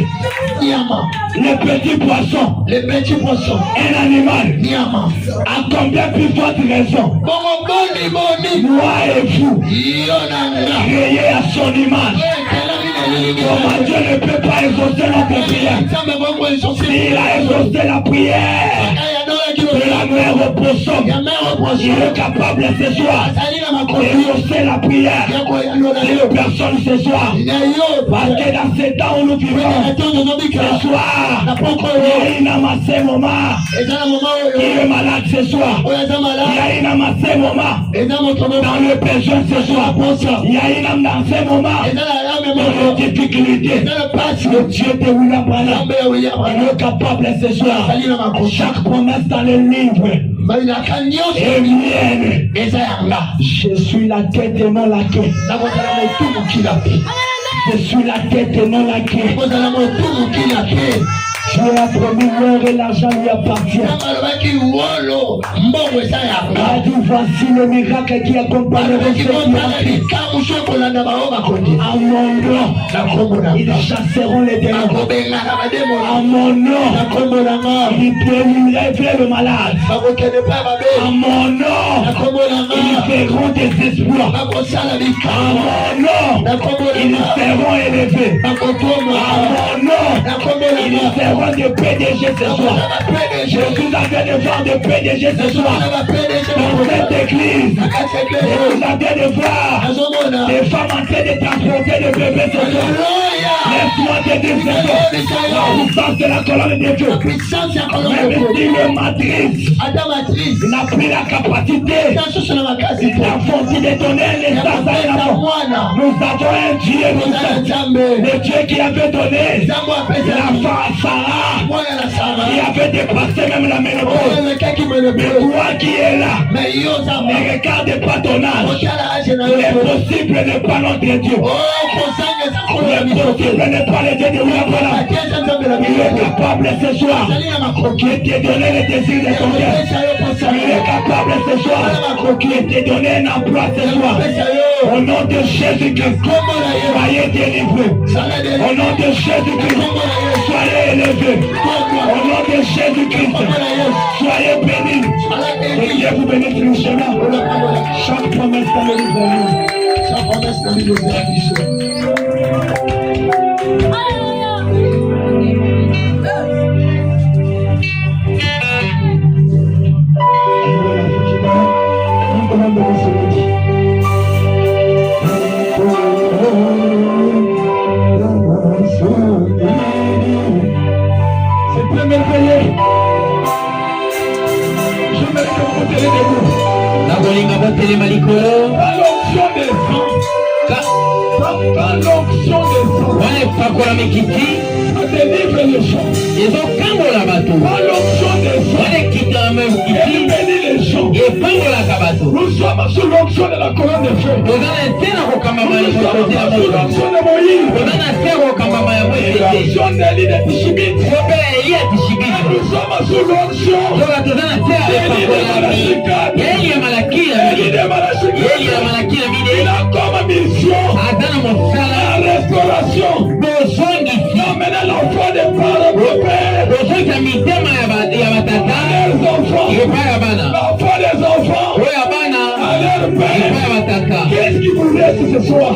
Les petits poissons. Un animal. À combien plus forte raison? Moi et vous, créé à son image. Comment Dieu ne peut pas exaucer notre prière? Il a exaucé la prière de la mère au poisson. Il est capable ce soir d'exaucer la prière de personne ce soir. Parce que dans ces temps où nous vivons, ce soir, il y a une amassée maman qui est malade ce soir. Il y a une amassée maman dans le besoin ce soir. Il y a une amassée maman dans les difficultés. Le Dieu de William Branham, il est capable ce soir. Chaque promesse dans le livre est mienne. Je suis la tête et non la queue. Je suis la tête et non la queue. Dieu a promis l'or et l'argent lui appartient. A dit voici le miracle qui accompagnera ceux qui ont crié. À mon nom, ils chasseront les démons. À mon nom, ils délivrer le malade. À mon nom, ils feront des exploits. À mon nom, ils seront élevés. À mon nom, ils seront de PDG ce soir. Je vous avais de voir de PDG ce soir. Dans cette église, je vous avais de voir des femmes en train de transporter des bébés ce soir. Laisse-moi te dire ce soir. La puissance de la colonne de Dieu. Même si le matrice n'a plus la capacité, il a foncé de donner les enfants. Nous avons un Dieu, le Dieu qui avait donné la femme à Sarah. Il avait dépassé même la ménopause. Mais toi qui es là, ne regarde pas ton âge. L'impossible n'est pas notre Dieu. L'impossible n'est pas le Dieu de William. Il est capable ce soir de te donner le désir de ton cœur. Il est capable ce soir de te donner un emploi ce soir. Au nom de Jésus-Christ, soyez délivrés. Au nom de Jésus-Christ, soyez élevés. Au nom de Jésus-Christ, soyez bénis. Et Dieu vous bénisse le chemin. Chaque promesse dans le livre. Chaque promesse dans le livre. Nous sommes sous l'onction de la colonne de feu. Nous sommes sous l'onction de Moïse. L'onction d'Élie de Tishibit. Nous sommes sous l'onction d'Élie de Malachika. Il a comme mission la restauration. D'emmener l'enfant des parents au Père. L'enfant des enfants à leur Père. Qu'est-ce qui vous reste ce soir?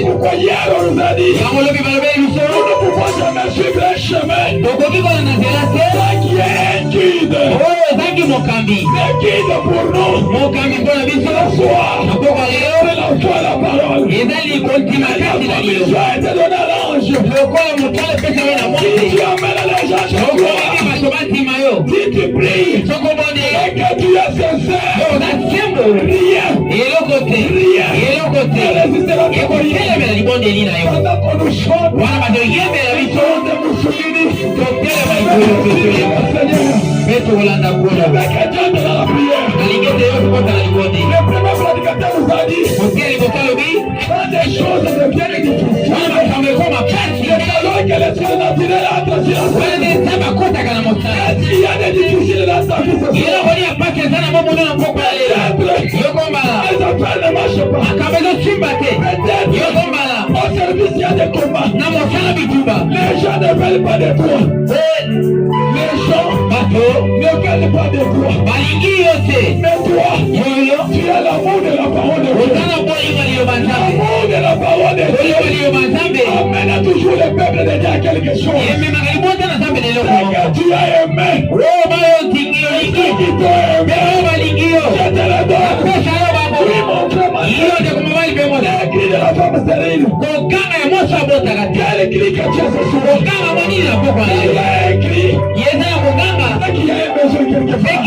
Pourquoi hier on nous a dit nous ne pouvons jamais suivre un chemin sans qu'il y ait un guide. soki mokambi mokambi mpona biso nakoka lelo ezali kontima kati na liloba lokola motala epesama na mwasi okoki bato batima yo sokobone oza sembo eloko te ekotelemela libondeli na yo wana bato yembela biso totelema likolo mpe tokolanda kuna nalingi ete yo tokota na libondi moteli bokalobi wana makambo ekoma pasi wana nzambe akotaka na mosala elokoli ya pasi eza na momono na mpoko ya lela yokombala makambo ezosimba te yokombala na mosala bitumba bato balingi yo te yoyo oza na bolinga liloba nzambe bolinga liloba nzambe ememaka libota na nzambe leloko oyo bayo otingi olingi oyo balingi yo apesa yo babo yo dekomabali mpe mosa kokanga ya moso abotaka te kokanga monini na poko na yo yeza ya kokanga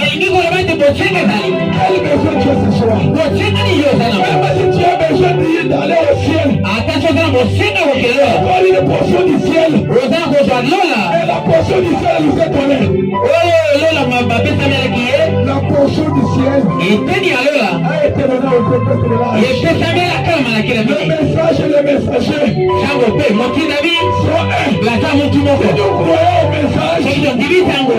elingi koloba ete bosenga ezali bosenga ni yo oza na ata so oza na bosenga kokelola oza na kozwa lola oyo lola bapesamelaki ye eteni ya lola epesamela kala malakila mini sango mpe mokinabi lata mutu moko soki ondimi sango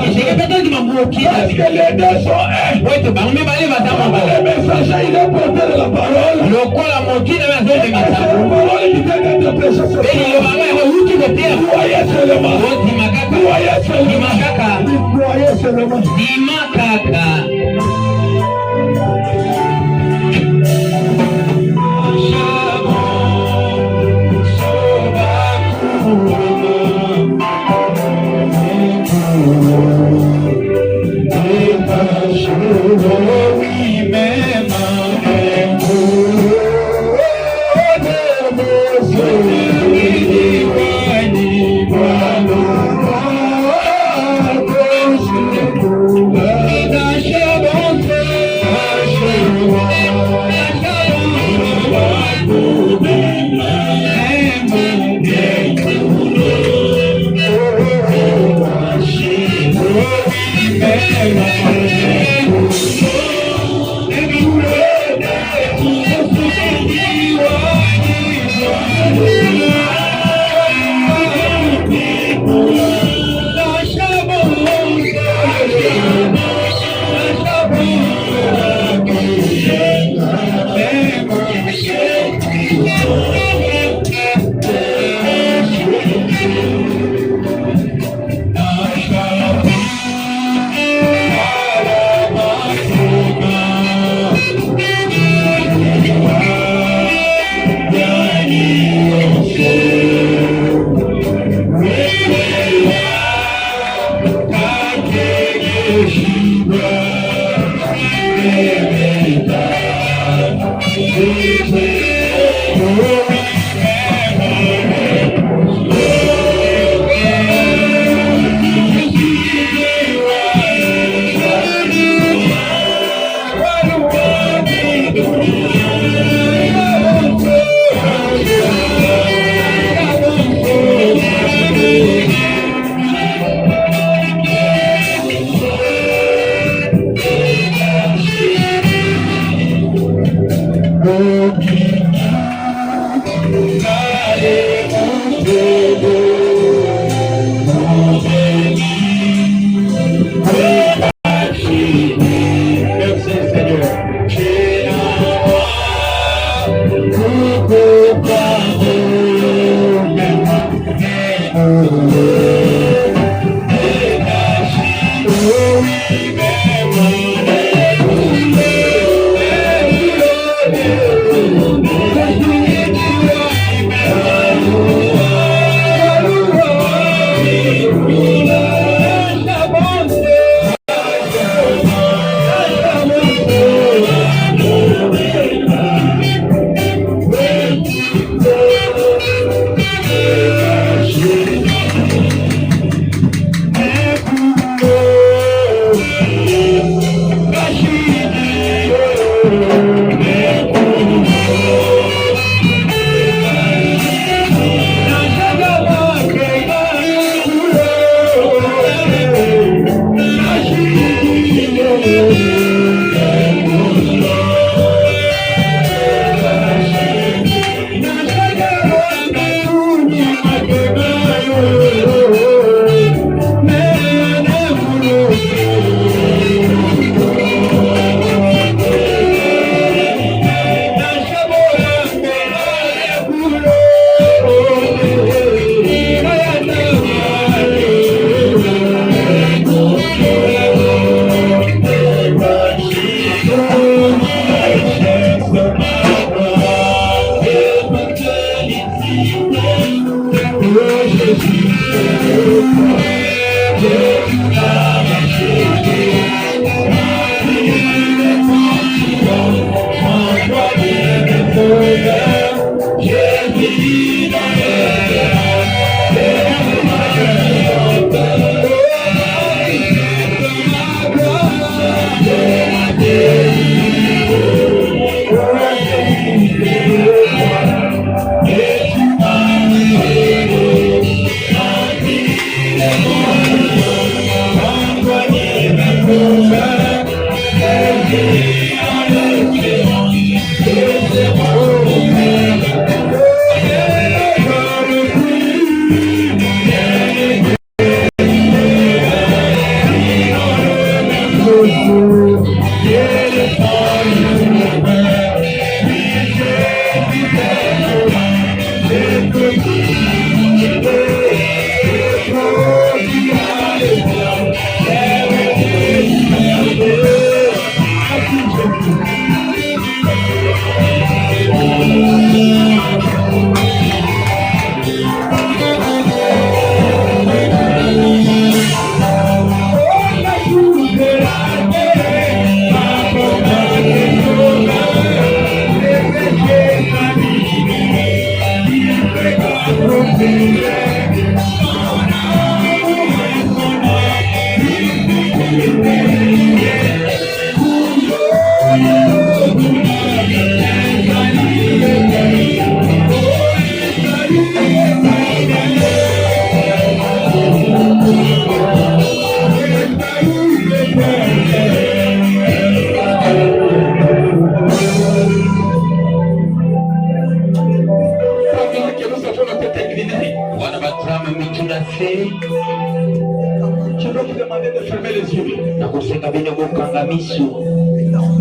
eseke mpe tondima mokinabi oyo bango mibale baza mobala lokola mokinabi azondemisango mpe liloba ngo yango yuti kotea odima kaka dima kaka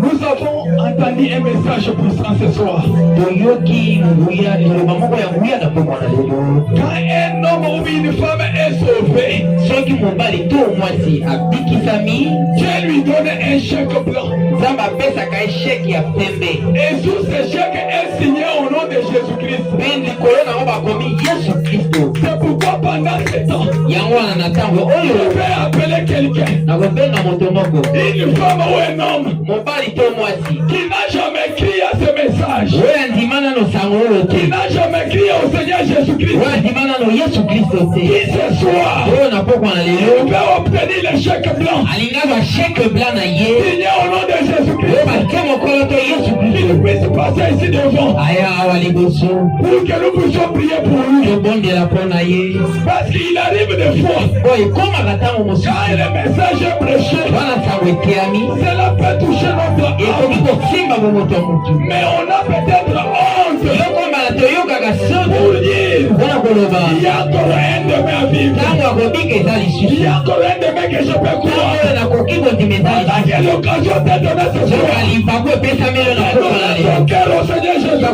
Nous avons entendu un message puissant ce soir. Quand un homme ou une femme est sauvé, Dieu lui donne un chèque blanc. Et sous ce chèque est signé au nom de Jésus-Christ. C'est pourquoi pendant ce temps, je vais appeler quelqu'un, une femme ou un homme, qui n'a jamais crié à ce message, qui n'a jamais crié au Seigneur Jésus-Christ, qui ce soir peut obtenir le chèque blanc signé au nom de Jésus-Christ. Il puisse passer ici devant pour que nous puissions prier pour lui, parce qu'il arrive des fois quand le message est prêché, cela peut toucher notre âme, mais on a peut-être honte pour dire il y a encore un demain à vivre, il y a encore un demain que je peux croire. À quelle occasion t'as donné ce soir? Donne son cœur au Seigneur Jésus.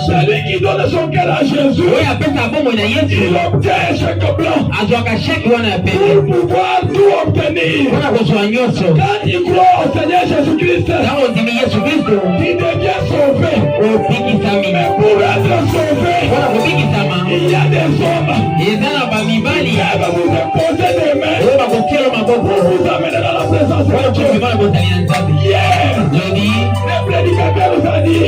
Celui qui donne son cœur à Jésus, il obtient un chèque blanc pour pouvoir tout obtenir. Quand il croit au Seigneur Jésus-Christ, il devient sauvé. Mais pour être sauvé, il y a des hommes qui peuvent vous imposer des mains pour vous amener dans la présence de Dieu. Hier, le prédicateur nous a dit,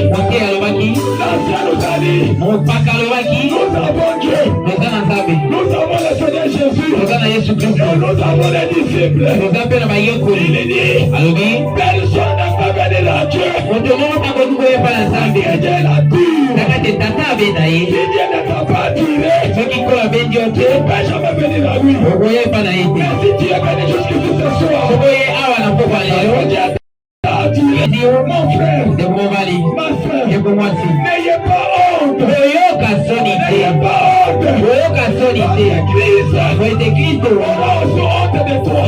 l'ancien nous a dit, nous avons Dieu, nous avons le Seigneur Jésus, et nous avons les disciples. Il dit, personne n'a pas gagné la Dieu. Et Dieu l'a dit. Si Dieu ne t'a pas tiré, tu ne peux jamais venir à lui. Mais si tu es venu jusqu'ici ce soir, mon frère, ma soeur, n'ayez pas honte. N'ayez pas honte. Christ aura aussi honte de toi.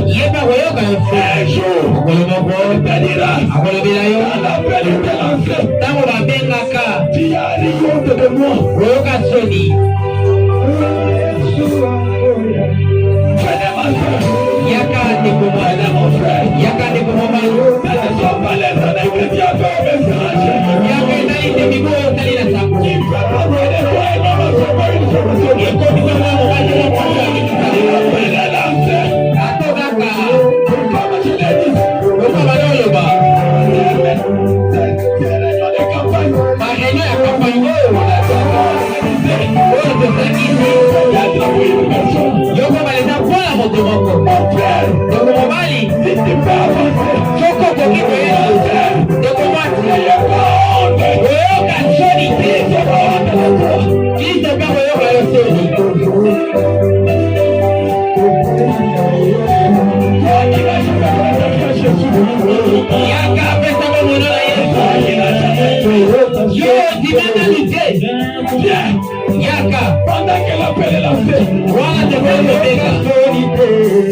Un jour, on te dira, à l'appel de l'ancien, tu as eu honte de moi. Venez ma soeur, venez mon frère, ne sois pas les années que Dieu a fait au message. Il ne peut pas venir toi et non, Yaka. Pendant qu'elle appelle la paix. Wana tebele beka.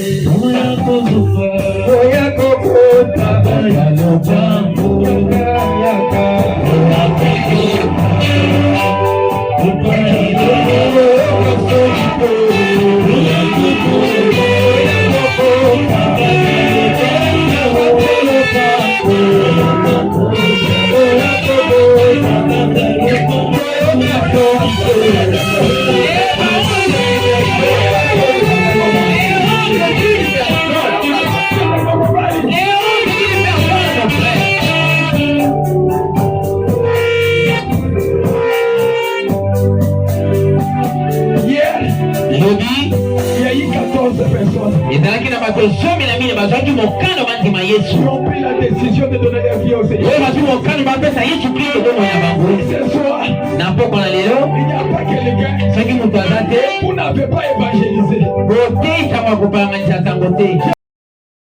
ezalaki na bato 10,000 bazwaki mokano bandima Yesu. Ils ont pris la décision de donner leur vie au Seigneur. Oyo bazwi mokano bapesa Yesu Kristo bomoi na bango. Ce soir, Na poko na lelo il n'y a pas quelqu'un. soki moto aza te Vous n'avez pas évangélisé. boteisama kopanganisa sango te.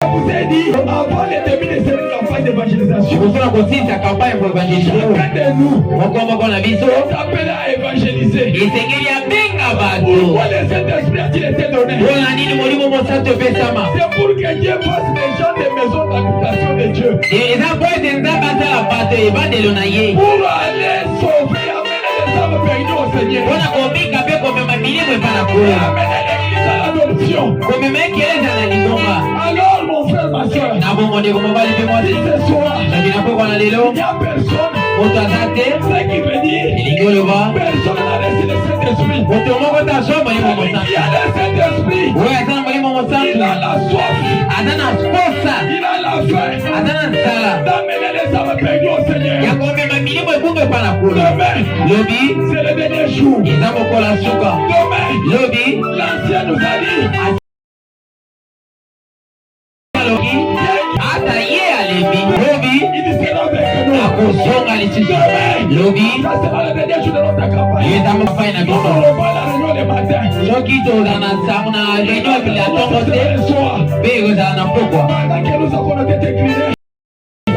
Je vous ai dit, avant les début de cette campagne d'évangélisation, kosola kosilisa kampagne po evangelisa chacun de nous mokomoko na biso est appelé à évangéliser. esengeli abenga bato. Pourquoi le Saint-Esprit a-t-il été donné? mpona nini molimo mosantu epesama? C'est pour que Dieu fasse les gens des maisons d'habitation de Dieu. eza po ete nzambe asala bato ebandelo na ye Pour aller sauver, amener les âmes perdues au Seigneur. mpona kobika mpe komema milimo epa na Et kola amener l'église à l'adoption. komema ekeleza na libonga. Alors, mon frère, ma soeur, na bongo ndeko mobali mpe mwasi ce soir, soki na poko na lelo il n'y a personne. moto aza te Ce qui veut dire, elingi oloba personne n'a reçu le Saint-Esprit. moto moko te azwa molimo Il y mosantu a le Saint-Esprit. oyo aza na molimo Il mosantu a la soif. aza na posa Il a la faim aza na nzala d'amener les âmes perdues au Seigneur. ya komema milimo ebunga epa na kola. Demain, lobi c'est le dernier jour. eza mokola suka. Demain, lobi l'ancien nous a dit, lobi ata ye alebi. lobi il sera avec nous. akozonga lisusu. lobi Ça sera le dernier jour de notre campagne. eza mofai na On biso aura la réunion le matin. soki toza na ntango na réunion epili ya ntongo Ce te sera le soir. mpe ekozala na pokwa Pendant que nous avons notre tête inclinée,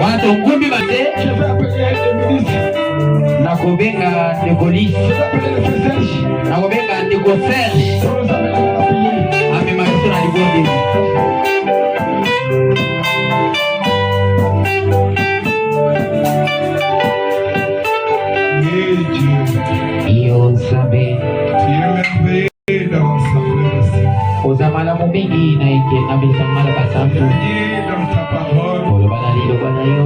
wana tongumbi bate je vais appeler le ministre. nakobenga ndeko Lise, Je vais appeler le frère Serge. nakobenga ndeko Serge Pour nous amener à la prière. amema biso na libonde. yo nzambe Tu es merveilleux dans sa présence. oza malamu mingi na eke na bisangala basantu Priez dans ta parole. oloba na liloba na yo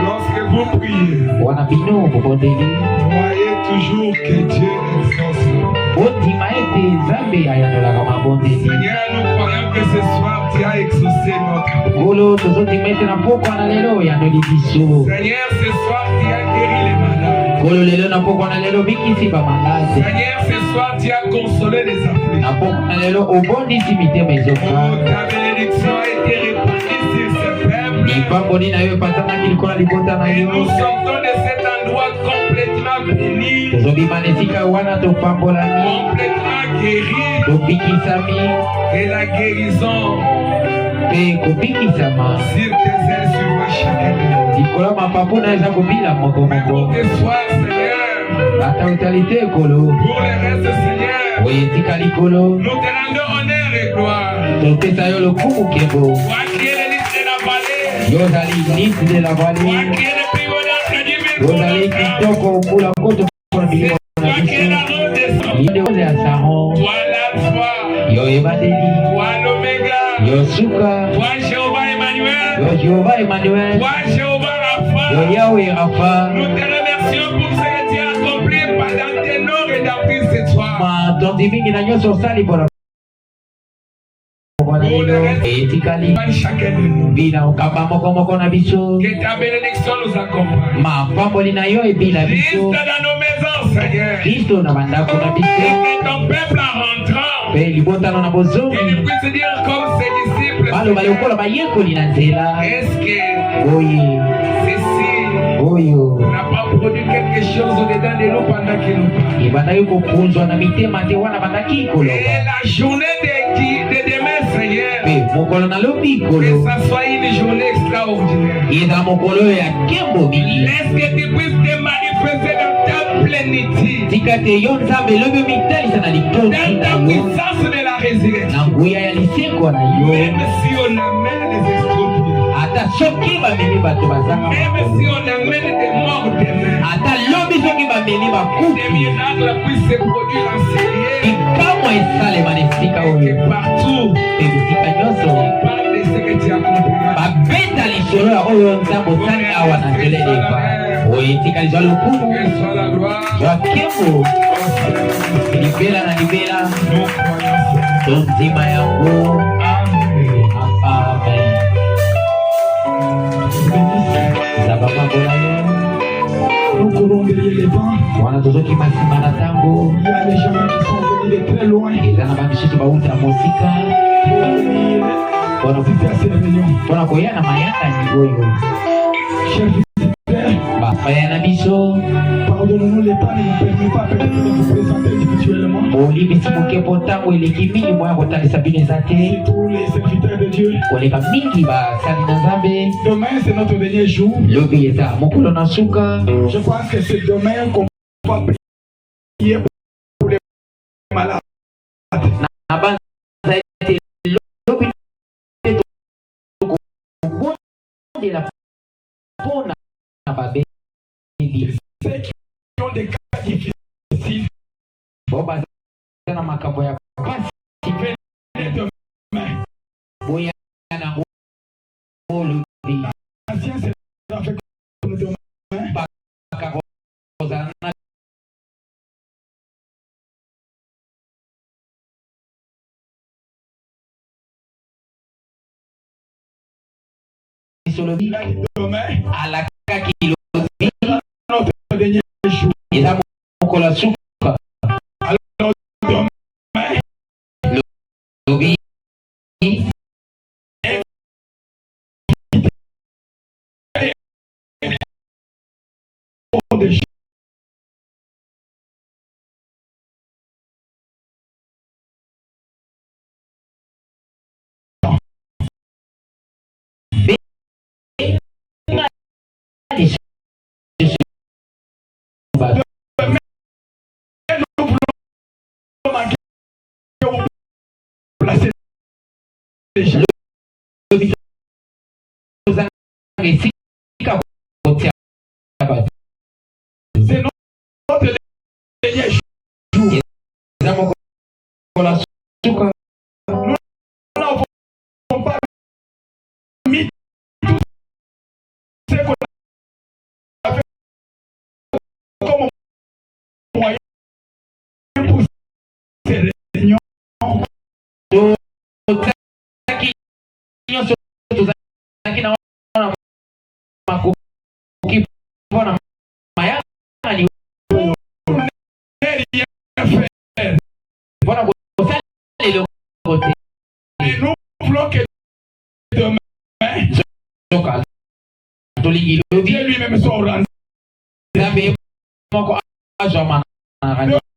Lorsque vous priez, wana bino bobondeli croyez toujours que Dieu exauce. bondima ete nzambe ayandolaka mabondeli. Seigneur, nous croyons que ce soir tu as exaucé notre prière. ngolo tozondima ete na pokwa na lelo oyandoli biso. Seigneur, ce soir tu as guéri les malades. ngolo lelo na pokwa na lelo bikisi bamalade. Seigneur, ce soir tu as consolé les affligés. na pokwa na lelo obondisi mitema Oh, ezoka. ta bénédiction a été répandue sur ce peuple. lipamboli na yo epatanaki likolo libota na Et yo. nous sortons de cet endroit complètement béni, tozobima na esika wana topambolami complètement guéri. tobikisami Et la guérison mpe kobikisama sur tes ailes sur chacun de nous. likolo ya mapapu na eza kobila mokomoko. Ce soir, Seigneur, ata otalité ekolo pour le reste, Seigneur, oyo etika likolo nous te rendons honneur et gloire. topesa yo lokumu kebo. Toi qui es le liste de la vallée, yo ozali lisi de la toi vali, qui es le primordial du yo ozali kitoko mbula koto mpona milimo na toi qui es la biso. route des sangs, yo nde ya saron, toi l'alpha, yo ebandeli, toi l'oméga, yo suka, toi Jéhovah Emmanuel, yo jehova emmanuel, toi Jéhovah Rapha. yo yawe rafa. Nous te remercions pour ce que tu as accompli pendant tes noms rédemptifs ce soir. matondi mingi na nyonso osali mpona mpona lelo etikali Dans chacun de nous. bina okamba mokomoko na biso. Que ta bénédiction nous accompagne. mapamboli na yo ebila Reste biso dans nos maisons, Seigneur. kristo na bandako na biso Et ton peuple en rentrant, mpe libotano na bozongi qu'il puisse dire comme ses disciples, baloba Seigneur, lokola bayekoli na nzela est-ce que oyo ceci oyo n'a pas produit quelque chose au-dedans de nous pendant qu'il nous parle? ebandaki kopunzwa na mitema te wana bandaki Et koloba la journée de demain, Seigneur, mpe mokolo nalobi que kolo ça soit une journée extraordinaire. ezala mokolo oyo ya nkembo mingi. Laisse que tu puisses te manifester dans ta l'éternité. Tikate yo nzambe lobi mitali sana litondi Dans ta puissance de la résurrection. na nguya ya lisengo na yo. Même si on amène des escrocs. Ata soki bamemi bato bazanga. Même si on amène des morts demain. Ata lobi soki bamemi Des bakufi. miracles puissent se produire en Syrie. Ikamwa esalema na esika oyo. Et partout. Pe bisika nyonso. Parle de ce que tu accompliras. Babeta lisolo ya oyo nzambe osali awa na nzela eleba. Oyo etika lizwa lokumu. Que soit la gloire. Zwa nkembo. Libela na libela. Nous croyons. To nzima yango. Amen. Amen. Sababa bola yo. Nous courons derrière les bancs. Wana tozoki masima na tango. Il y a des gens qui sont venus de très loin Eza na bamisusu bauta mosika. pour venir assister à ces réunions. Mpona koya na mayanga ni oyo. Chers visiteurs, Bapaya na biso. pardonnez-nous, le temps ne nous permet pas peut-être de vous présenter individuellement. Olibisi mokepo ntango eleki mingi moya kotalisa bino eza te. C'est tous les serviteurs de Dieu. Koleka mingi basali na nzambe. Demain, c'est notre dernier jour. Lobi eza mokolo na suka. Je pense que c'est demain qu'on va prier pour les malades. Na banza ete lobi te tokobondela mpona babebi. Ceux qui ont des cas difficiles, Bo baza na makambo ya pasi. venez demain. Boya na lobi. Ancien, c'est avec nous demain. Bakakozala na solobi Demain, alakaki lobi notre dernier jour. eza mokolo ya suka. Alors, demain, Lobi pour des gens. Nous voulons manquer au placer des gens. C'est notre dernier jour. Nous n'avons pas mis tout ce qu'on a fait comme moyen pour ces réunions. Et nous voulons que demain, Dieu lui-même soit au rendez-vous.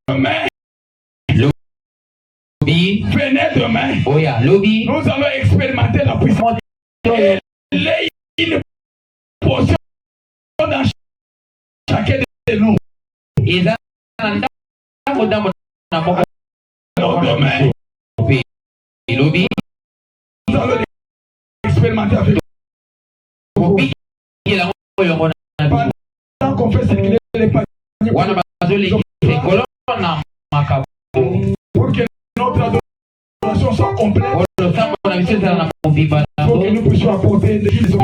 Demain, venez demain. Nous allons expérimenter la puissance. Et il y a une portion dans chacun de nous. Alors demain, nous allons expérimenter avec vous. Pendant qu'on fait circuler les paniers pour que notre adoration soit complète, pour que nous puissions apporter des choses.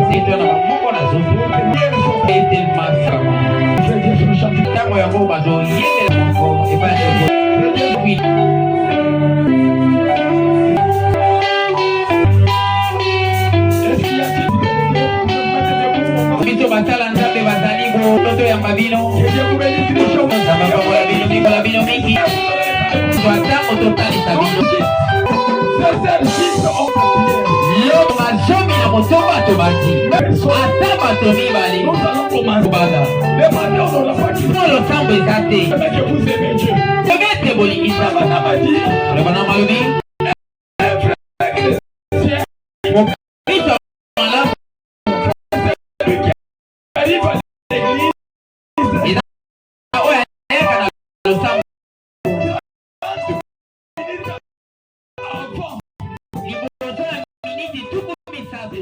Arrive à l'église.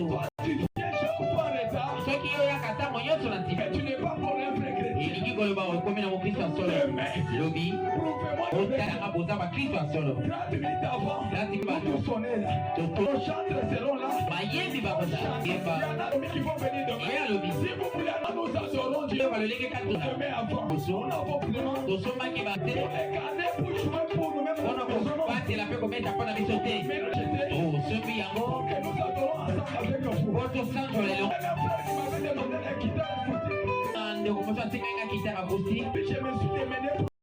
jour. Tu viens chaque fois en retard. Ce qui est à Kata, mon yot sur la Mais tu n'es pas pour un vrai chrétien. il dit que le bar comme dans mon Christ en solo. Lobby. Prouvez-moi Au le terrain à Bosa, ma Christ en solo. 30 minutes avant. Là, tu vas Tout sonner là. On chante selon là. Ma yébi va Il y en a qui vont venir demain. Si vous voulez, nous adorons Dieu. Demain avant. On a vos pléments. On est carnés pour jouer pour nous-mêmes. Mais nous jeter. Que nous adorons ensemble avec vous. Et le frère qui m'avait donné la guitare. Puis je me suis démené.